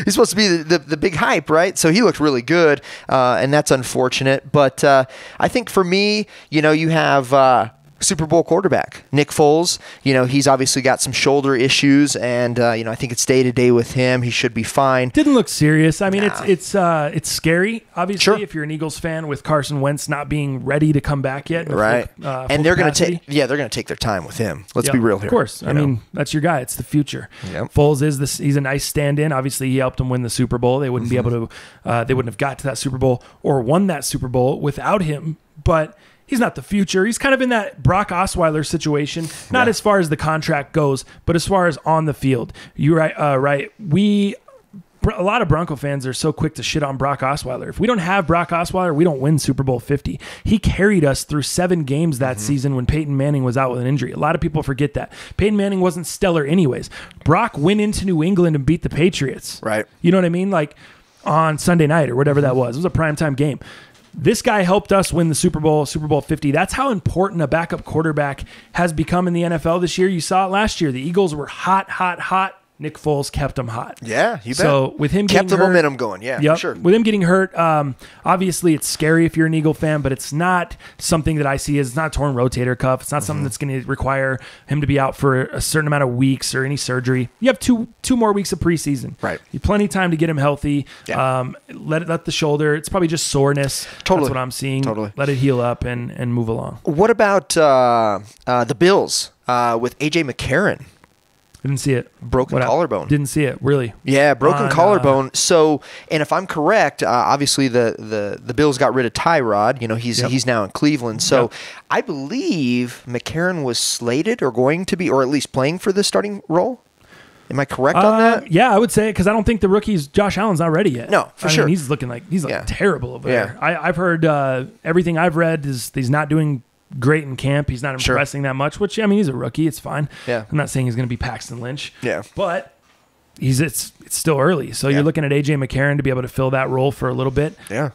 He's supposed to be the big hype, right? So he looked really good, and that's unfortunate. But I think for me, you have Super Bowl quarterback Nick Foles. He's obviously got some shoulder issues, and I think it's day to day with him. He should be fine. Didn't look serious. I mean, it's scary, obviously, sure, if you're an Eagles fan, with Carson Wentz not being ready to come back yet. Right, and they're going to take their time with him. Let's be real here. Of course, I mean that's your guy. It's the future. Yep. Foles is this. He's a nice stand-in. Obviously, he helped them win the Super Bowl. They wouldn't be able to. They wouldn't have got to that Super Bowl or won that Super Bowl without him. But he's not the future. He's kind of in that Brock Osweiler situation, not as far as the contract goes, but as far as on the field. You're right. Right. A lot of Bronco fans are so quick to shit on Brock Osweiler. If we don't have Brock Osweiler, we don't win Super Bowl 50. He carried us through 7 games that season when Peyton Manning was out with an injury. A lot of people forget that. Peyton Manning wasn't stellar anyways. Brock went into New England and beat the Patriots. Right. You know what I mean? Like on Sunday night or whatever that was. It was a primetime game. This guy helped us win the Super Bowl 50. That's how important a backup quarterback has become in the NFL this year. You saw it last year. The Eagles were hot. Nick Foles kept them hot. Yeah, you bet. So with him getting kept the hurt, momentum going. Yeah, yep, for sure. With him getting hurt, obviously it's scary if you're an Eagle fan, but it's not something that I see as, it's not a torn rotator cuff. It's not something that's going to require him to be out for a certain amount of weeks or any surgery. You have two more weeks of preseason. Right. You have plenty of time to get him healthy. Yeah. Let the shoulder. It's probably just soreness. Totally. That's what I'm seeing. Totally. Let it heal up and move along. What about the Bills with A.J. McCarron? Didn't see it. Broken collarbone. Didn't see it, really. Yeah, broken collarbone. So, and if I'm correct, obviously the Bills got rid of Tyrod. He's now in Cleveland. So I believe McCarron was slated or going to be, or at least playing for the starting role. Am I correct on that? Yeah, I would say, because I don't think the rookies, Josh Allen's not ready yet. No, for sure. Mean, he's looking terrible over there. I've heard everything I've read is he's not doing great in camp. He's not impressing that much, which, I mean, he's a rookie. It's fine. Yeah. I'm not saying he's going to be Paxton Lynch. Yeah. But it's still early. So you're looking at A.J. McCarron to be able to fill that role for a little bit. Yeah.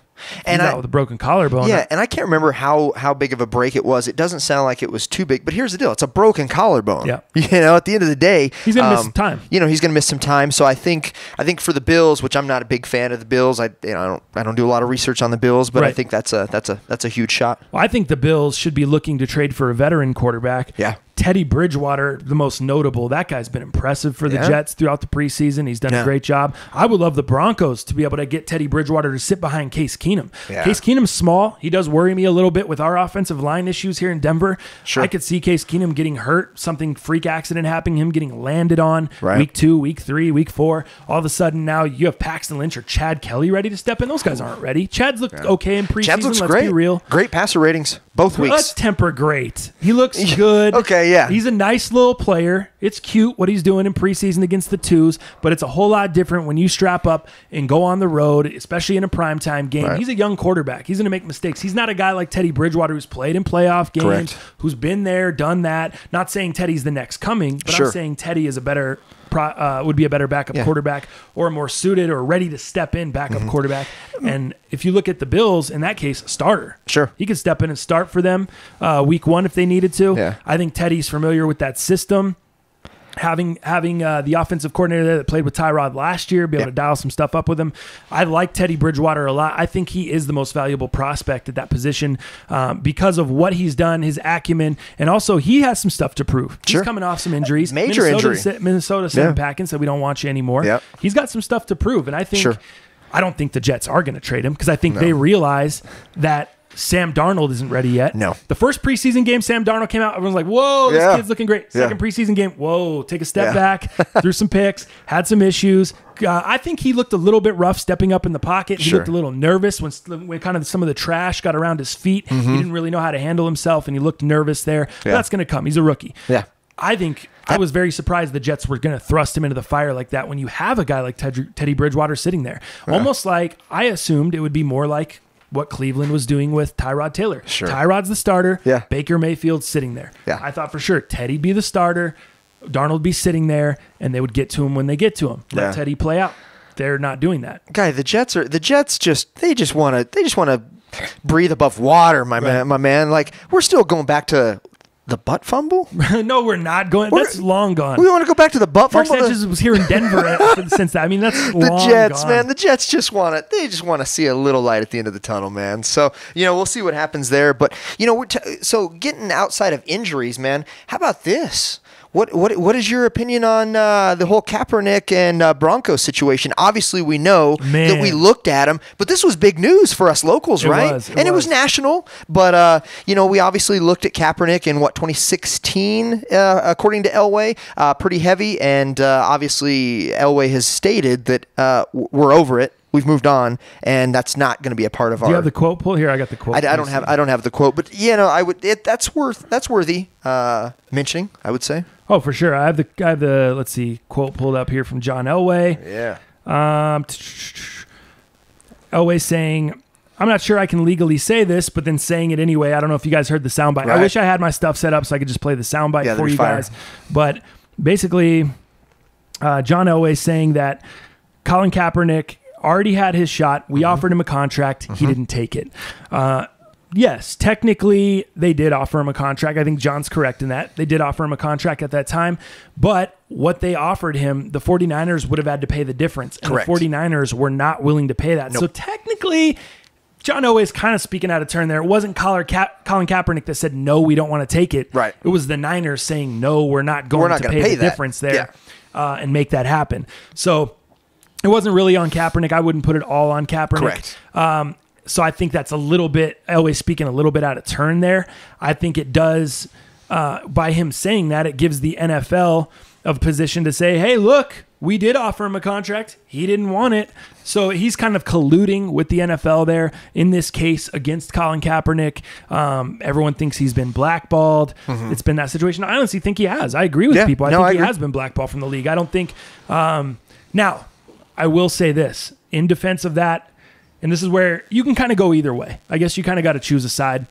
And out with a broken collarbone. Yeah, and I can't remember how big of a break it was. It doesn't sound like it was too big, but here's the deal. It's a broken collarbone. Yeah. At the end of the day, he's going to miss some time. He's going to miss some time. So I think for the Bills, which I'm not a big fan of the Bills, I don't do a lot of research on the Bills, but I think that's a huge shot. Well, I think the Bills should be looking to trade for a veteran quarterback. Yeah. Teddy Bridgewater, the most notable. That guy's been impressive for the Jets throughout the preseason. He's done a great job. I would love the Broncos to be able to get Teddy Bridgewater to sit behind Case Keenum. Yeah. Case Keenum's small. He does worry me a little bit with our offensive line issues here in Denver. Sure. I could see Case Keenum getting hurt, something freak accident happening, him getting landed on week 2, week 3, week 4. All of a sudden now you have Paxton Lynch or Chad Kelly ready to step in. Those guys aren't ready. Chad's looked okay in preseason. Chad looks Let's great. be real. Great passer ratings both weeks. Let's temper great. He looks good. Okay, yeah. He's a nice little player. It's cute what he's doing in preseason against the twos, but it's a whole lot different when you strap up and go on the road, especially in a primetime game. Right. He's a young quarterback. He's going to make mistakes. He's not a guy like Teddy Bridgewater who's played in playoff games, who's been there, done that. Not saying Teddy's the next coming, but I'm saying Teddy is would be a better backup quarterback or a more suited or ready to step in backup quarterback. And if you look at the Bills, in that case, a starter. Sure. He could step in and start for them week 1 if they needed to. Yeah. I think Teddy's familiar with that system. Having the offensive coordinator there that played with Tyrod last year, be able to dial some stuff up with him. I like Teddy Bridgewater a lot. I think he is the most valuable prospect at that position because of what he's done, his acumen, and also he has some stuff to prove. He's coming off some injuries. Major injury. Minnesota sent him back and said, we don't want you anymore. Yep. He's got some stuff to prove, and I think I don't think the Jets are going to trade him because I think they realize that Sam Darnold isn't ready yet. No. The first preseason game, Sam Darnold came out. Everyone's like, whoa, this kid's looking great. Second preseason game, whoa, take a step back, threw some picks, had some issues. I think he looked a little bit rough stepping up in the pocket. He looked a little nervous when kind of some of the trash got around his feet. He didn't really know how to handle himself, and he looked nervous there. But that's going to come. He's a rookie. Yeah. I think I was very surprised the Jets were going to thrust him into the fire like that when you have a guy like Teddy Bridgewater sitting there. Yeah. Almost like I assumed it would be more like what Cleveland was doing with Tyrod Taylor. Sure. Tyrod's the starter. Yeah. Baker Mayfield's sitting there. Yeah. I thought for sure Teddy'd be the starter, Darnold be sitting there, and they would get to him when they get to him. Let Teddy play out. They're not doing that. Guy, the Jets just want to breathe above water, my man. Like, we're still going back to the butt fumble? No, we're not going. That's long gone. We want to go back to the butt Mark fumble. Sanchez was here in Denver since that. I mean, that's the long Jets, gone. man. The Jets just want to see a little light at the end of the tunnel, man. So we'll see what happens there. But so getting outside of injuries, man. How about this? What is your opinion on the whole Kaepernick and Broncos situation? Obviously, we know that we looked at him, but this was big news for us locals, right? It was national, but we obviously looked at Kaepernick in 2016, according to Elway, pretty heavy, and obviously Elway has stated that we're over it. We've moved on, and that's not going to be a part of our. Do you have the quote pull here? I got the quote. I don't have the quote, but that's worthy mentioning, I would say. Oh, for sure. I have the let's see, quote pulled up here from John Elway. Yeah. Elway saying, "I'm not sure I can legally say this, but then saying it anyway." I don't know if you guys heard the soundbite. Right. I wish I had my stuff set up so I could just play the soundbite for you guys. But basically, John Elway saying that Colin Kaepernick already had his shot. We offered him a contract. He didn't take it. Yes, technically they did offer him a contract. I think John's correct in that. They did offer him a contract at that time. But what they offered him, the 49ers would have had to pay the difference. And Correct. The 49ers were not willing to pay that. Nope. So technically, John Elway's kind of speaking out of turn there. It wasn't Colin Kaepernick that said, no, we don't want to take it. Right. It was the Niners saying, no, we're not going to pay the difference there and make that happen. So it wasn't really on Kaepernick. I wouldn't put it all on Kaepernick. Correct. So I think that's a little bit, Elway speaking a little bit out of turn there. I think it does, by him saying that, it gives the NFL a position to say, hey, look, we did offer him a contract. He didn't want it. So he's kind of colluding with the NFL there in this case against Colin Kaepernick. Everyone thinks he's been blackballed. It's been that situation. I honestly think he has. I agree with people. I think he has been blackballed from the league. I don't think. Now, I will say this in defense of that, and this is where you can kind of go either way. I guess you kind of got to choose a side.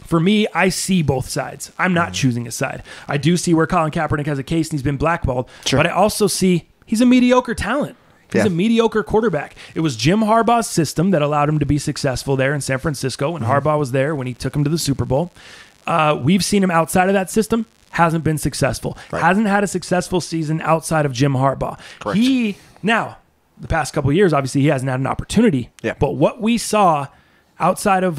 For me, I see both sides. I'm not choosing a side. I do see where Colin Kaepernick has a case and he's been blackballed, but I also see he's a mediocre talent. He's a mediocre quarterback. It was Jim Harbaugh's system that allowed him to be successful there in San Francisco when Harbaugh was there, when he took him to the Super Bowl. We've seen him outside of that system. Hasn't been successful. Right. Hasn't had a successful season outside of Jim Harbaugh. Correct. Now, the past couple of years, obviously, he hasn't had an opportunity. Yeah. But what we saw outside of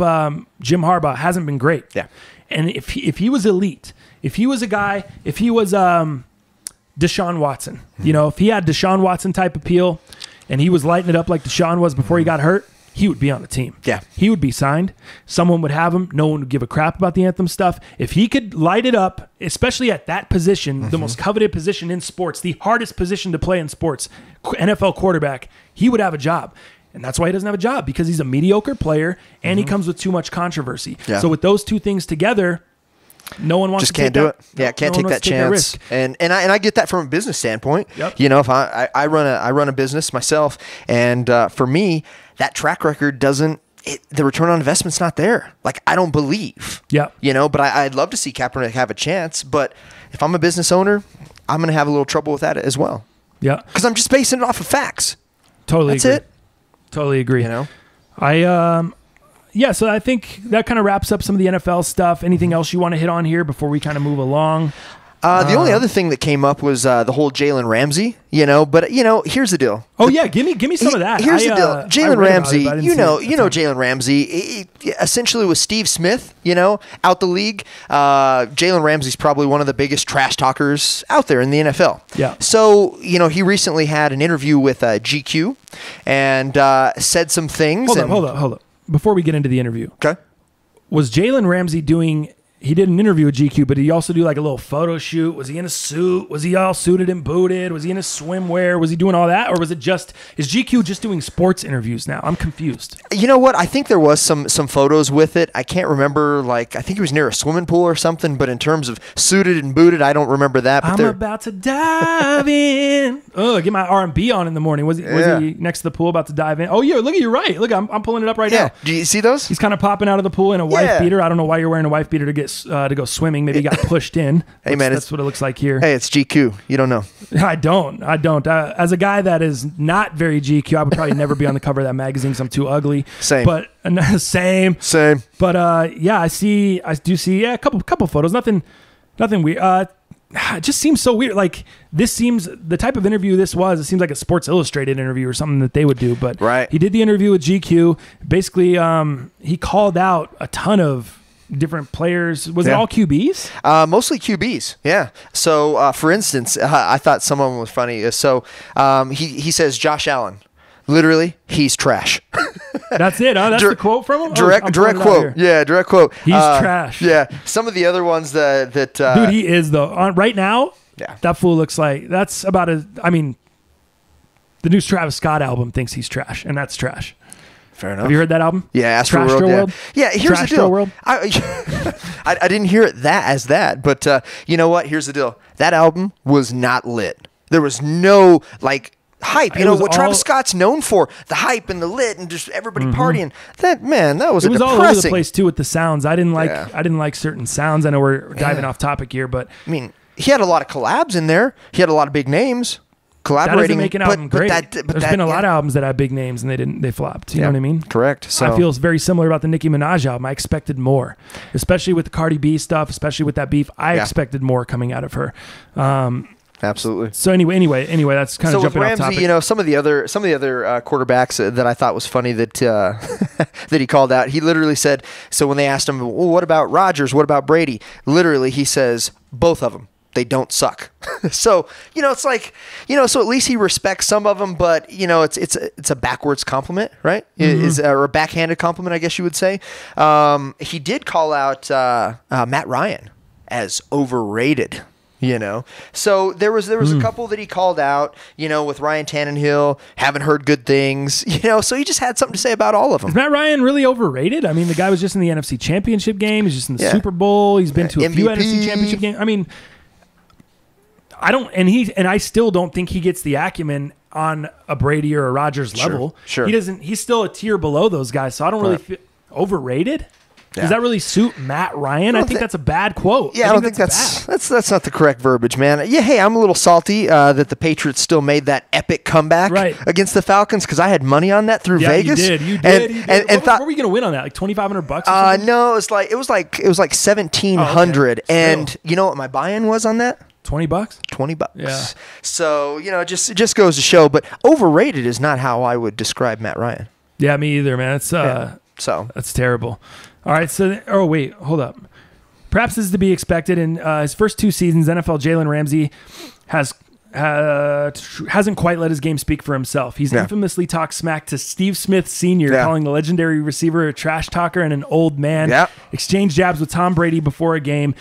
Jim Harbaugh hasn't been great. Yeah. And if he was elite, if he was a guy, if he was Deshaun Watson, if he had Deshaun Watson type appeal and he was lighting it up like Deshaun was before he got hurt, he would be on the team. Yeah. He would be signed. Someone would have him. No one would give a crap about the anthem stuff. If he could light it up, especially at that position, the most coveted position in sports, the hardest position to play in sports, NFL quarterback, he would have a job. And that's why he doesn't have a job, because he's a mediocre player and he comes with too much controversy. Yeah. So with those two things together, no one wants just to can't take do that. it. Yeah, can't take that chance. And I get that from a business standpoint. Yep. If I run a business myself, and for me, that track record doesn't. The return on investment's not there. Like, I don't believe. Yeah. But I'd love to see Kaepernick have a chance. But if I'm a business owner, I'm going to have a little trouble with that as well. Yeah. Because I'm just basing it off of facts. Totally That's agree. it. Totally agree. So I think that kind of wraps up some of the NFL stuff. Anything else you want to hit on here before we kind of move along? The only other thing that came up was the whole Jalen Ramsey, but here's the deal. Oh yeah, give me some of that. Here's the deal. Jalen Ramsey, Jalen Ramsey, he essentially was Steve Smith, out the league. Jalen Ramsey's probably one of the biggest trash talkers out there in the NFL. Yeah. So, he recently had an interview with GQ and said some things. Hold up. Before we get into the interview. Okay. Was Jalen Ramsey doing he did an interview with GQ, but he also do like a little photo shoot. Was he in a suit? Was he all suited and booted? Was he in his swimwear? Was he doing all that? Or was it just, is GQ just doing sports interviews now? I'm confused. You know what? I think there was some photos with it. I can't remember, like, I think he was near a swimming pool or something, but in terms of suited and booted, I don't remember that. But I'm about to dive in. Oh, get my R&B on in the morning. Was he next to the pool about to dive in? Oh, yeah, look, you're right. Look, I'm pulling it up right now. Do you see those? He's kind of popping out of the pool in a wife beater. I don't know why you're wearing a wife beater to get to go swimming. Maybe he got pushed in. Hey, man, that's what it looks like here. Hey, it's GQ. You don't know. I don't. As a guy that is not very GQ, I would probably never be on the cover of that magazine because I'm too ugly. Same. But same. But I do see a couple photos. Nothing weird. It just seems so weird. Like, this seems the type of interview this was. It seems like a Sports Illustrated interview or something that they would do. But he did the interview with GQ. Basically, he called out a ton of different players. Was it all QBs? Mostly QBs. Yeah. So, for instance, I thought some of them was funny. So, he says Josh Allen. Literally, he's trash. That's it, huh? That's the quote from him? Direct quote. Yeah, direct quote. He's trash. Yeah. Some of the other ones that dude, he is, though. Right now, yeah, that fool looks like, that's about the new Travis Scott album thinks he's trash, and that's trash. Fair enough. Have you heard that album? Yeah, Astroworld. Yeah, here's Trash the deal. World? I didn't hear it as that, but you know what? Here's the deal. That album was not lit. There was no, like, hype. You know what Travis Scott's known for, the hype and the lit and just everybody partying. That was it was depressing. all over the place too with the sounds. I didn't like certain sounds. I know we're diving off topic here, but I mean, he had a lot of collabs in there. He had a lot of big names collaborating. That doesn't make an album great. There's been a lot of albums that had big names and they flopped. You know what I mean? Correct. So I feel very similar about the Nicki Minaj album. I expected more, especially with the Cardi B stuff, especially with that beef. I expected more coming out of her. Absolutely. So anyway, that's kind of jumping Ramsey, off topic. You know, some of the other quarterbacks that I thought was funny that that he called out. He literally said, so when they asked him, well, what about Rodgers? What about Brady? Literally, he says, both of them. They don't suck. So, you know, it's like, you know, so at least he respects some of them, but, you know, it's a backwards compliment, right? Or a backhanded compliment, I guess you would say. He did call out Matt Ryan as overrated. You know, so there was a couple that he called out, you know, with Ryan Tannehill, haven't heard good things, you know, so he just had something to say about all of them. Is Matt Ryan really overrated? I mean, the guy was just in the NFC Championship game. He's just in the Super Bowl. He's been to a few NFC Championship games. I mean, I still don't think he gets the acumen on a Brady or a Rodgers level. Sure. He's still a tier below those guys. So I don't really feel overrated. Yeah. Does that really suit Matt Ryan? I think that's a bad quote. Yeah, I don't think that's not the correct verbiage, man. Yeah, hey, I'm a little salty that the Patriots still made that epic comeback against the Falcons because I had money on that through Vegas. You did. And what were we going to win on that? Like $2,500? No, it was like $1,700. Okay. And you know what my buy-in was on that? $20? $20. Yeah. So, you know, it just goes to show. But overrated is not how I would describe Matt Ryan. Yeah, me either, man. It's that's terrible. All right, wait, hold up. Perhaps this is to be expected. In his first two seasons, NFL Jalen Ramsey hasn't quite let his game speak for himself. He's infamously talked smack to Steve Smith Sr., calling the legendary receiver a trash talker and an old man, exchanged jabs with Tom Brady before a game,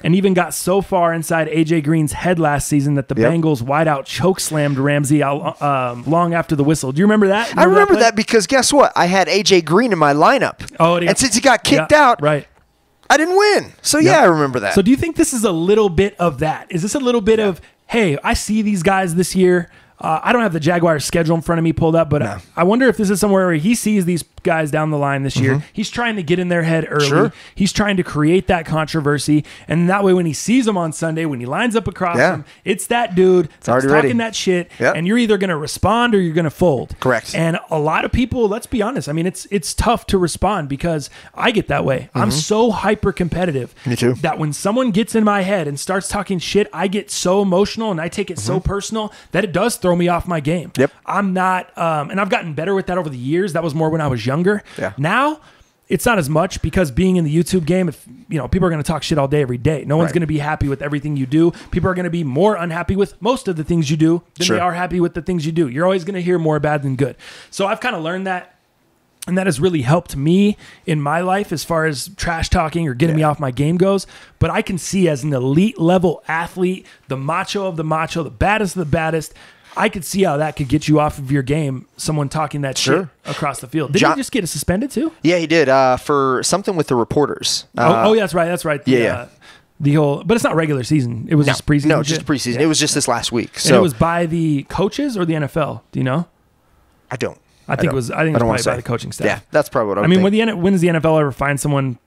and even got so far inside A.J. Green's head last season that the Bengals wideout chokeslammed Ramsey out long after the whistle. Do you remember that? I remember that because guess what? I had A.J. Green in my lineup. And since he got kicked out, I didn't win. So, I remember that. So do you think this is a little bit of that? Is this a little bit of, hey, I see these guys this year. I don't have the Jaguars schedule in front of me pulled up, but I wonder if this is somewhere where he sees these guys down the line this year. He's trying to get in their head early. Sure. He's trying to create that controversy. And that way, when he sees them on Sunday, when he lines up across them, it's that dude that's talking that shit. And you're either going to respond or you're going to fold. Correct. And a lot of people, let's be honest, I mean, it's tough to respond because I get that way. I'm so hyper competitive. Me too. That when someone gets in my head and starts talking shit, I get so emotional and I take it so personal that it does throw me off my game. Yep. I'm not, and I've gotten better with that over the years. That was more when I was younger. Yeah. Now, it's not as much because being in the YouTube game, if people are going to talk shit all day, every day. No one's going to be happy with everything you do. People are going to be more unhappy with most of the things you do than they are happy with the things you do. You're always going to hear more bad than good. So I've kind of learned that. And that has really helped me in my life as far as trash talking or getting me off my game goes. But I can see as an elite level athlete, the macho of the macho, the baddest of the baddest, I could see how that could get you off of your game, someone talking that shit across the field. Did he just get suspended too? Yeah, he did for something with the reporters. Yeah, that's right. That's right. The whole, but it's not regular season. It was just preseason. No, just preseason. Yeah. It was just this last week. So and it was by the coaches or the NFL. Do you know? I don't. I think it was probably by the coaching staff. Yeah, that's probably what I mean. think. When does the NFL ever find someone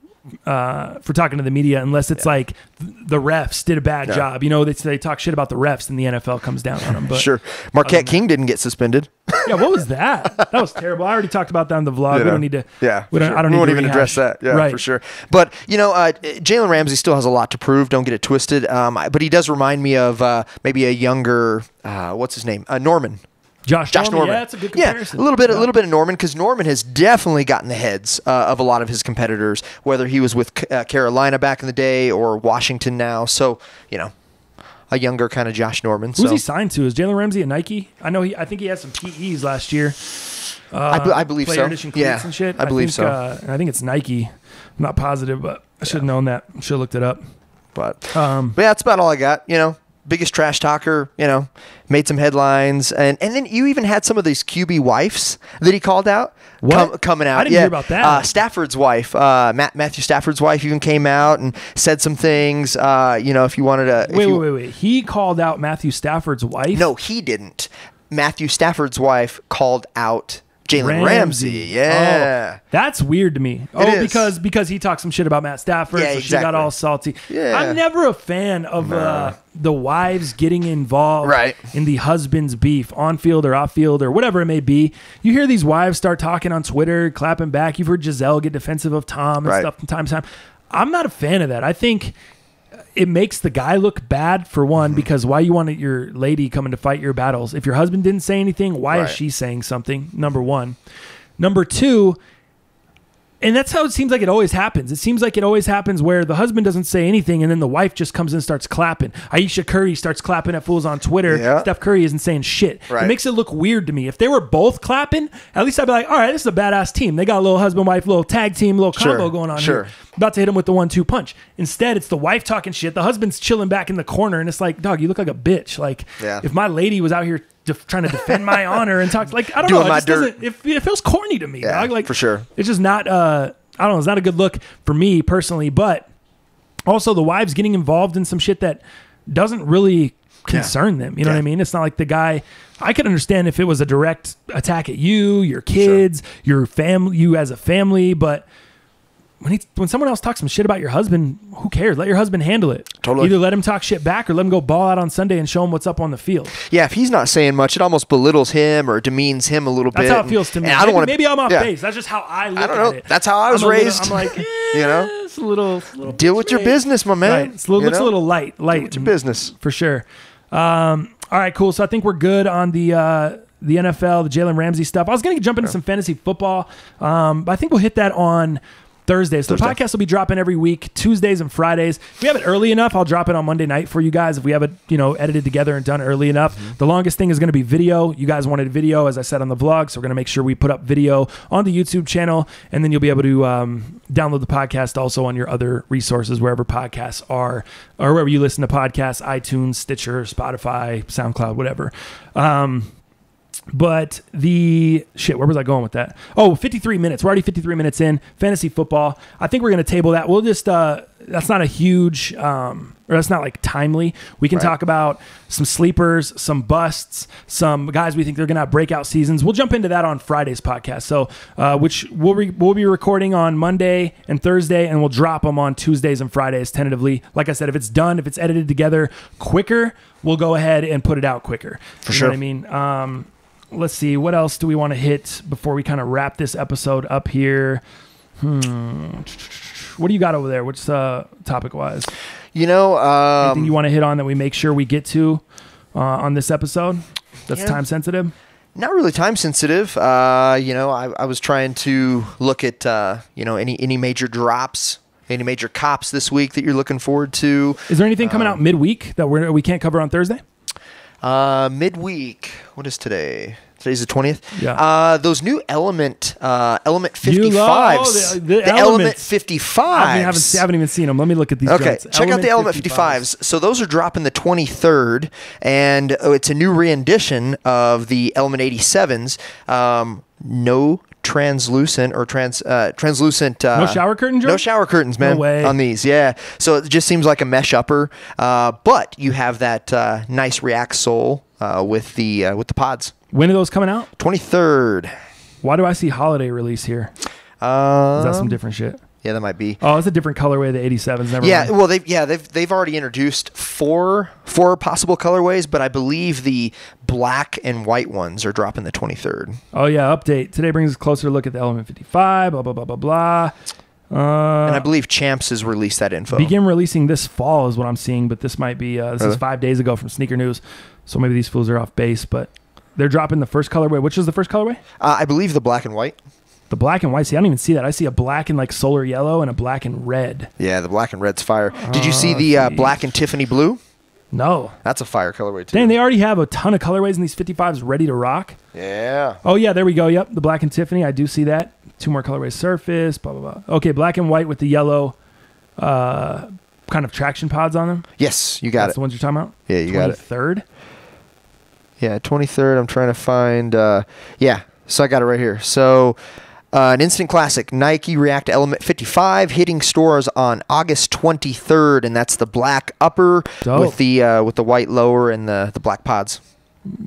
for talking to the media unless it's like the refs did a bad job? You know, they talk shit about the refs and the NFL comes down on them. But sure. Marquette King didn't get suspended. Yeah, what was that? That was terrible. I already talked about that in the vlog. We don't need to. Yeah, we won't even address that. Yeah, right. For sure. But Jalen Ramsey still has a lot to prove. Don't get it twisted. But he does remind me of maybe a younger what's his name? Norman. Josh Norman. Yeah, that's a good comparison. Yeah, a little bit of Norman, because Norman has definitely gotten the heads of a lot of his competitors, whether he was with Carolina back in the day or Washington now. So, a younger kind of Josh Norman. Who's he signed to? Is Jalen Ramsey at Nike? I think he had some PEs last year. I believe so. And shit. I believe so. I think it's Nike. I'm not positive, but I should have known that. Should have looked it up. But yeah, that's about all I got. Biggest trash talker, made some headlines. And then you even had some of these QB wives that he called out coming out. I didn't hear about that. Stafford's wife, Matthew Stafford's wife even came out and said some things, if you wanted to. Wait. He called out Matthew Stafford's wife? No, he didn't. Matthew Stafford's wife called out Jalen Ramsey. Yeah. Oh, that's weird to me. Because he talked some shit about Matt Stafford, so she got all salty. Yeah. I'm never a fan of the wives getting involved in the husband's beef, on field or off field or whatever it may be. You hear these wives start talking on Twitter, clapping back. You've heard Giselle get defensive of Tom and stuff from time to time. I'm not a fan of that. I think it makes the guy look bad, for one, because why you want your lady coming to fight your battles? If your husband didn't say anything, why is she saying something? Number one. Number two, and that's how it seems like it always happens. It seems like it always happens where the husband doesn't say anything and then the wife just comes in and starts clapping. Aisha Curry starts clapping at fools on Twitter. Yeah. Steph Curry isn't saying shit. It makes it look weird to me. If they were both clapping, at least I'd be like, all right, this is a badass team. They got a little husband-wife, little tag team, little combo going on here. About to hit him with the 1-2 punch. Instead, it's the wife talking shit. The husband's chilling back in the corner, and it's like, dog, you look like a bitch. Like, if my lady was out here trying to defend my honor and talk, like, I don't know. It feels corny to me, dog. Like, for sure. It's just not, I don't know. It's not a good look for me personally, but also the wives getting involved in some shit that doesn't really concern them. You know what I mean? It's not like the guy. I could understand if it was a direct attack at you, your kids, your family, you as a family, but when someone else talks some shit about your husband, who cares? Let your husband handle it. Totally. Either let him talk shit back or let him go ball out on Sunday and show him what's up on the field. Yeah, if he's not saying much, it almost belittles him or demeans him a little bit. That's how it feels to me. I don't maybe I'm off base. That's just how I look at it. That's how I was raised. I'm like, it's a little deal with your business, my man. Right. It looks a little light. Deal with your business. For sure. All right, cool. So I think we're good on the NFL, the Jalen Ramsey stuff. I was going to jump into some fantasy football, but I think we'll hit that on Thursdays. So the podcast will be dropping every week, Tuesdays and Fridays. If we have it early enough, I'll drop it on Monday night for you guys. If we have it, edited together and done early enough. The longest thing is going to be video. You guys wanted video, as I said on the vlog, so we're going to make sure we put up video on the YouTube channel, and then you'll be able to download the podcast also on your other resources, wherever podcasts are, or wherever you listen to podcasts, iTunes, Stitcher, Spotify, SoundCloud, whatever. But where was I going with that? 53 minutes. We're already 53 minutes in. Fantasy football. I think we're going to table that. We'll just, that's not a huge, or that's not like timely. We can talk about some sleepers, some busts, some guys we think they're going to have breakout seasons. We'll jump into that on Friday's podcast. So, which we'll be recording on Monday and Thursday, and we'll drop them on Tuesdays and Fridays tentatively. Like I said, if it's done, if it's edited together quicker, we'll go ahead and put it out quicker. For sure. Know what I mean? Let's see. What else do we want to hit before we kind of wrap this episode up here? What do you got over there? What's topic-wise? Anything you want to hit on that we make sure we get to on this episode that's time sensitive? Not really time sensitive. I was trying to look at any major drops, any major cops this week that you're looking forward to. Is there anything coming out midweek that we can't cover on Thursday? Midweek. What is today? Today's the 20th. Yeah. Those new Element 55s. The Element 55s. I haven't even seen them. Let me look at these. Okay, joints. check out the Element 55s. So those are dropping the 23rd, and it's a new rendition of the Element 87s. No translucent or translucent. No shower curtain, Joe? No shower curtains, man. No way. On these, yeah. So it just seems like a mesh upper, but you have that nice React sole with the pods. When are those coming out? 23rd. Why do I see holiday release here? Is that some different shit? Yeah, that might be. Oh, it's a different colorway of the 87s. Never Yeah, mind. well, they've already introduced four possible colorways, but I believe the black and white ones are dropping the 23rd. Oh yeah, update. Today brings us closer look at the Element 55. Blah blah blah blah blah. And I believe Champs has released that info. Begin releasing this fall is what I'm seeing, but this might be this is 5 days ago from Sneaker News, so maybe these fools are off base. But they're dropping the first colorway. Which is the first colorway? I believe the black and white. The black and white. See, I don't even see that. I see a black and like solar yellow and a black and red. Yeah, the black and red's fire. Did you see the black and Tiffany blue? No. That's a fire colorway too. Dang, they already have a ton of colorways in these 55s ready to rock. Yeah. Oh yeah, there we go. Yep, the black and Tiffany. I do see that. 2 more colorways. Surface. Blah blah blah. Okay, black and white with the yellow, kind of traction pods on them. Yes, you got That's it. the ones you're talking about. Yeah, you got it. 23rd. Yeah, 23rd. I'm trying to find. Yeah, so I got it right here. So. An instant classic, Nike React Element 55, hitting stores on August 23rd, and that's the black upper with the white lower and the black pods.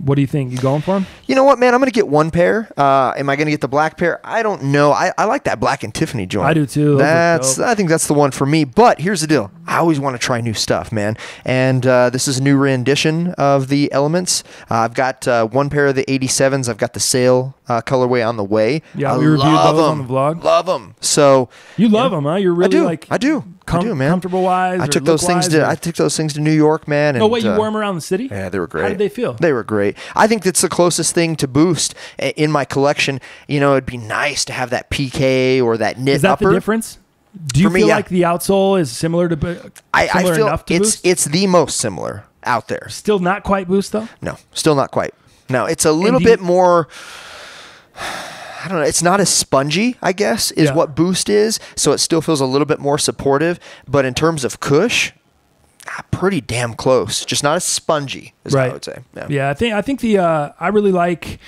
What do you think? You going for them? You know what, man? I'm going to get one pair. Am I going to get the black pair? I don't know. I like that black and Tiffany joint. I do too. I think that's the one for me. But here's the deal. I always want to try new stuff, man. And this is a new rendition of the Elements. I've got one pair of the 87s. I've got the sale colorway on the way. Yeah, we reviewed those on the vlog. Love them. So you love them, huh? You're really I do, man. Comfortable wise. I took those things to New York, man. And, oh wait, you wore them around the city? Yeah, they were great. How did they feel? They were great. I think that's the closest thing to Boost in my collection. You know, it'd be nice to have that PK or that knit upper. Is that the difference? Do you feel like the outsole is similar to I feel enough to Boost? It's the most similar out there. Still not quite Boost though? No, still not quite. No, it's a little bit more. I don't know. It's not as spongy, I guess, is what Boost is. So it still feels a little bit more supportive. But in terms of cush, pretty damn close. Just not as spongy, is what I would say. Yeah, I think I really like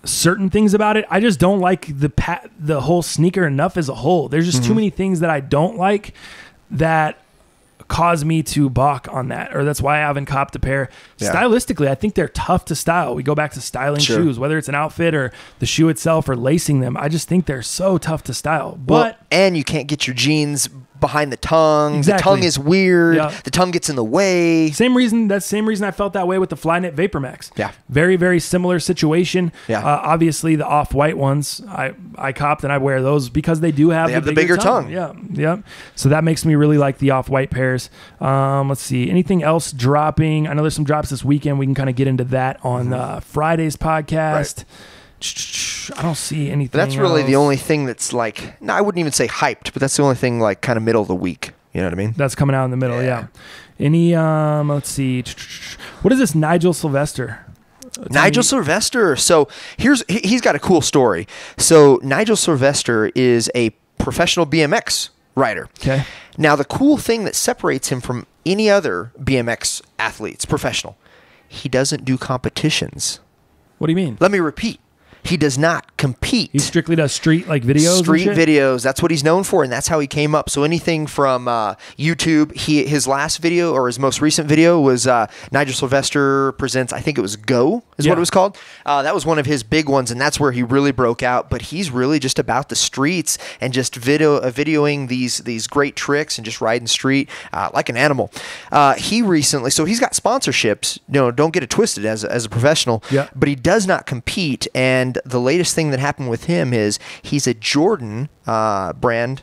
certain things about it. I just don't like the whole sneaker enough as a whole. There's just too many things that I don't like that cause me to balk on that, or that's why I haven't copped a pair. Stylistically, I think they're tough to style. We go back to styling shoes, whether it's an outfit or the shoe itself or lacing them. I just think they're so tough to style. But and you can't get your jeans behind the tongue. Exactly. The tongue is weird. The tongue gets in the way. Same reason I felt that way with the Flyknit Vapor Max. Yeah. Very, very similar situation. Yeah. Obviously the off-white ones I copped and I wear those because they do have the bigger tongue. Yeah. Yeah. So that makes me really like the off-white pairs. Let's see. Anything else dropping? I know there's some drops this weekend. We can kind of get into that on Friday's podcast. Right. I don't see anything. That's really the only thing that's like, no, I wouldn't even say hyped, but that's the only thing like kind of middle of the week. You know what I mean? That's coming out in the middle. Yeah. Any, let's see. What is this Nigel Sylvester? Nigel Sylvester. So he's got a cool story. So Nigel Sylvester is a professional BMX rider. Okay. Now the cool thing that separates him from any other BMX athletes, professional, he doesn't do competitions. What do you mean? Let me repeat. He does not compete. He strictly does street videos. Street videos. That's what he's known for, and that's how he came up. So anything from YouTube, his last video or his most recent video was Nigel Sylvester presents. I think it was Go is what it was called. That was one of his big ones, and that's where he really broke out. But he's really just about the streets and just videoing these great tricks and just riding street like an animal. He recently, so he's got sponsorships. You know, don't get it twisted as a professional. Yeah. But he does not compete, and the latest thing that happened with him is he's a Jordan brand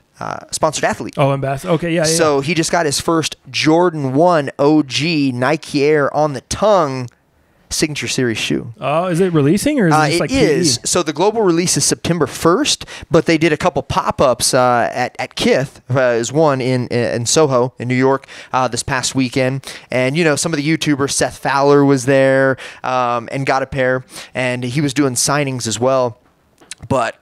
sponsored athlete. Oh, ambassador. Okay, yeah. So he just got his first Jordan 1 OG Nike Air on the tongue signature series shoe. Oh, is it releasing or is it just like is. So the global release is September 1st, but they did a couple pop-ups at Kith, is one in Soho in New York this past weekend. And, some of the YouTubers, Seth Fowler was there and got a pair, and he was doing signings as well. But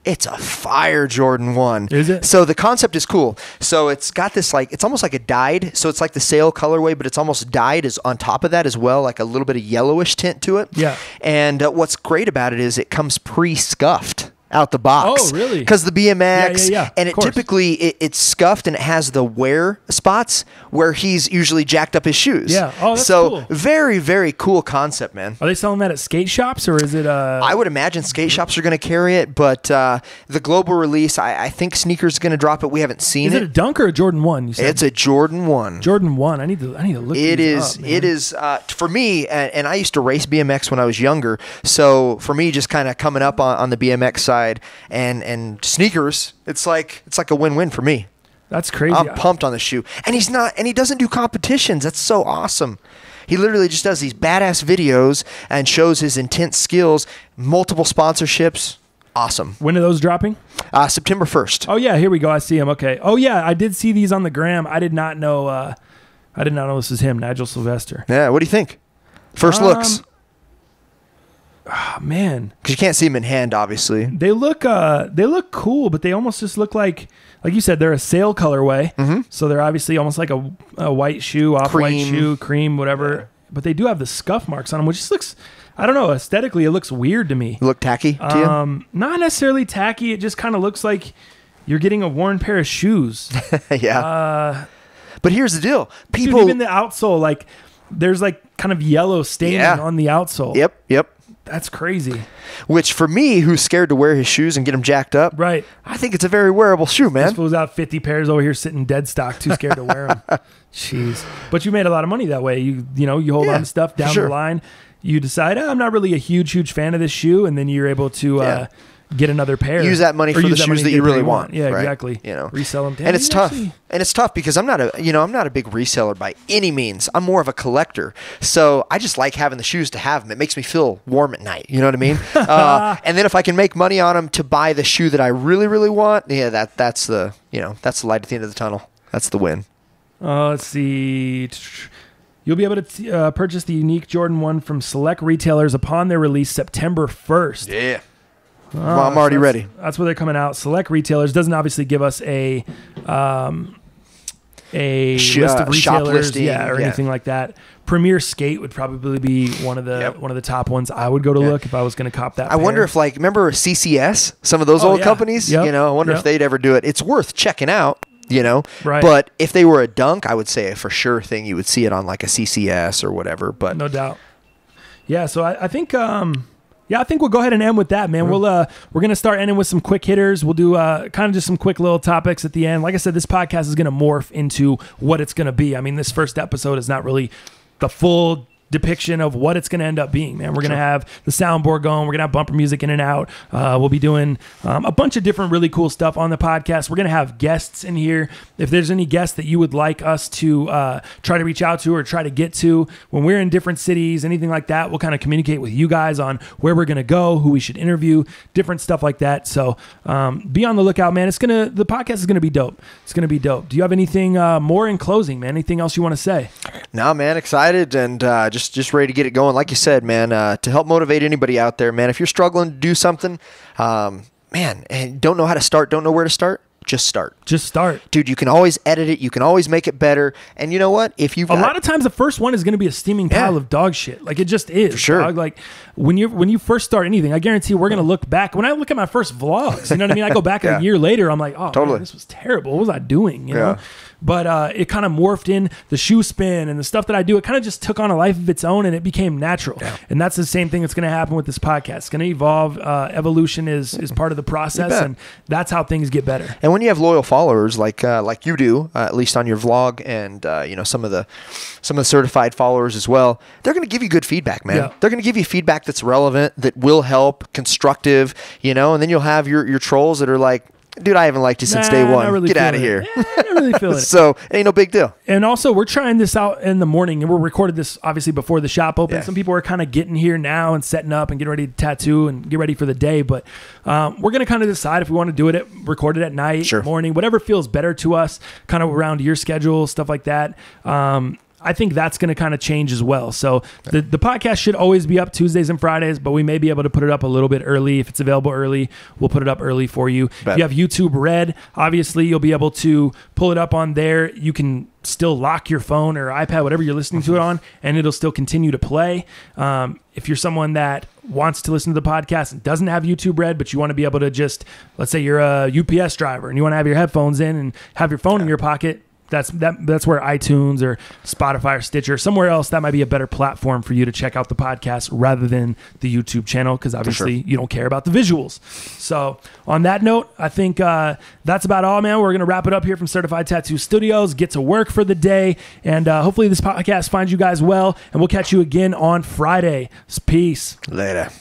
it's a fire Jordan 1. Is it? So the concept is cool. So it's got this it's almost like a dyed. So it's like the sail colorway, but it's almost dyed is on top of that as well, like a little bit of yellowish tint to it. Yeah. And what's great about it is it comes pre-scuffed out the box. Oh, really? Because the BMX, and it course. typically it's scuffed and it has the wear spots where he's usually jacked up his shoes. Yeah. Oh, that's so cool. very, very cool concept, man. Are they selling that at skate shops or is it? I would imagine skate shops are going to carry it, but the global release, I think Sneakers is going to drop it. We haven't seen Is it a Dunk or a Jordan 1? You said it's a Jordan 1. Jordan 1. I need to look. It these is. up, man. It is for me, and I used to race BMX when I was younger. So for me, just kind of coming up on the BMX side and sneakers, it's like a win-win for me. That's crazy. I'm pumped on the shoe, and he doesn't do competitions. That's so awesome. He literally just does these badass videos and shows his intense skills. Multiple sponsorships. Awesome. When are those dropping? September 1st. Oh yeah, here we go. I see him. Okay. Oh yeah, I did see these on the gram. I did not know. This was him, Nigel Sylvester. Yeah. What do you think? First looks. Oh, man, because you can't see them in hand, obviously. They look cool, but they almost just look like you said, they're a sail colorway. Mm-hmm. So they're obviously almost like a white shoe, off-white shoe, cream, whatever. Yeah. But they do have the scuff marks on them, which just looks, I don't know, aesthetically, it looks weird to me. Look tacky to you? Not necessarily tacky. It just kind of looks like you're getting a worn pair of shoes. Yeah. But here's the deal. People, even the outsole, there's kind of yellow staining on the outsole. Yep. That's crazy. Which for me, who's scared to wear his shoes and get them jacked up, right? I think it's a very wearable shoe, man. This fool's out 50 pairs over here sitting dead stock, too scared to wear them. Jeez. But you made a lot of money that way. You hold on to stuff down the line. You decide, I'm not really a huge fan of this shoe, and then you're able to get another pair. Use that money for the shoes that you really want. Yeah, right? Exactly. Resell them. And it's tough. And it's tough because I'm not a big reseller by any means. I'm more of a collector. So I just like having the shoes to have them. It makes me feel warm at night. You know what I mean? And then if I can make money on them to buy the shoe that I really, really want, that's the light at the end of the tunnel. That's the win. Let's see. You'll be able to purchase the unique Jordan 1 from select retailers upon their release September 1st. Yeah. Well, I'm already ready. That's where they're coming out. Select retailers doesn't obviously give us a list of retailers, or anything like that. Premier Skate would probably be one of the top ones I would go to look if I was going to cop that. I wonder if remember CCS, some of those old companies. Yep. I wonder if they'd ever do it. It's worth checking out. Right. But if they were a Dunk, I would say a for sure thing. You would see it on like a CCS or whatever. But no doubt. Yeah. So I think. I think we'll go ahead and end with that, man. Mm-hmm. We're gonna start ending with some quick hitters. We'll do kind of just some quick little topics at the end. Like I said, this podcast is gonna morph into what it's gonna be. I mean, this first episode is not really the full depiction of what it's going to end up being, man. We're going to have the soundboard going. We're going to have bumper music in and out. We'll be doing a bunch of different really cool stuff on the podcast. We're going to have guests in here. If there's any guests that you would like us to try to reach out to or try to get to when we're in different cities, anything like that, we'll kind of communicate with you guys on where we're going to go, who we should interview, different stuff like that. So be on the lookout, man. The podcast is going to be dope. It's going to be dope. Do you have anything more in closing, man? Anything else you want to say? No, man. Excited and just ready to get it going. Like you said, man, to help motivate anybody out there, man. If you're struggling to do something, man, and don't know how to start, don't know where to start, just start. Just start. Dude, you can always edit it. You can always make it better. And you know what? If you've a lot of times the first one is going to be a steaming pile of dog shit. Like it just is. For sure. Dog. Like when you first start anything, I guarantee we're going to look back. When I look at my first vlogs, you know what I mean? I go back a year later, I'm like, oh, totally. Man, this was terrible. What was I doing? You know? But it kind of morphed in the shoe spin and the stuff that I do. It kind of just took on a life of its own and it became natural. Yeah. And that's the same thing that's going to happen with this podcast. It's going to evolve. Evolution is part of the process, and that's how things get better. And when you have loyal followers like you do, at least on your vlog, and some of the certified followers as well, they're going to give you good feedback, man. Yeah. They're going to give you feedback that's relevant, that will help, constructive, and then you'll have your trolls that are like, dude, I haven't liked you since day one. Really get out of here. I don't really feel it. So it ain't no big deal. And also, we're trying this out in the morning, and we're recorded this obviously before the shop opens. Yeah. Some people are kind of getting here now and setting up and getting ready to tattoo and get ready for the day. But we're going to kind of decide if we want to do it, record it at night, morning, whatever feels better to us, kind of around your schedule, stuff like that. I think that's going to kind of change as well. So the podcast should always be up Tuesdays and Fridays, but we may be able to put it up a little bit early. If it's available early, we'll put it up early for you. If you have YouTube Red, obviously you'll be able to pull it up on there. You can still lock your phone or iPad, whatever you're listening to it on, and it'll still continue to play. If you're someone that wants to listen to the podcast and doesn't have YouTube Red, but you want to be able to just, let's say you're a UPS driver and you want to have your headphones in and have your phone in your pocket, that's where iTunes or Spotify or Stitcher, somewhere else, that might be a better platform for you to check out the podcast rather than the YouTube channel, because obviously you don't care about the visuals. So on that note, I think that's about all, man. We're going to wrap it up here from Certified Tattoo Studios, get to work for the day, and hopefully this podcast finds you guys well, and we'll catch you again on Friday. Peace. Later.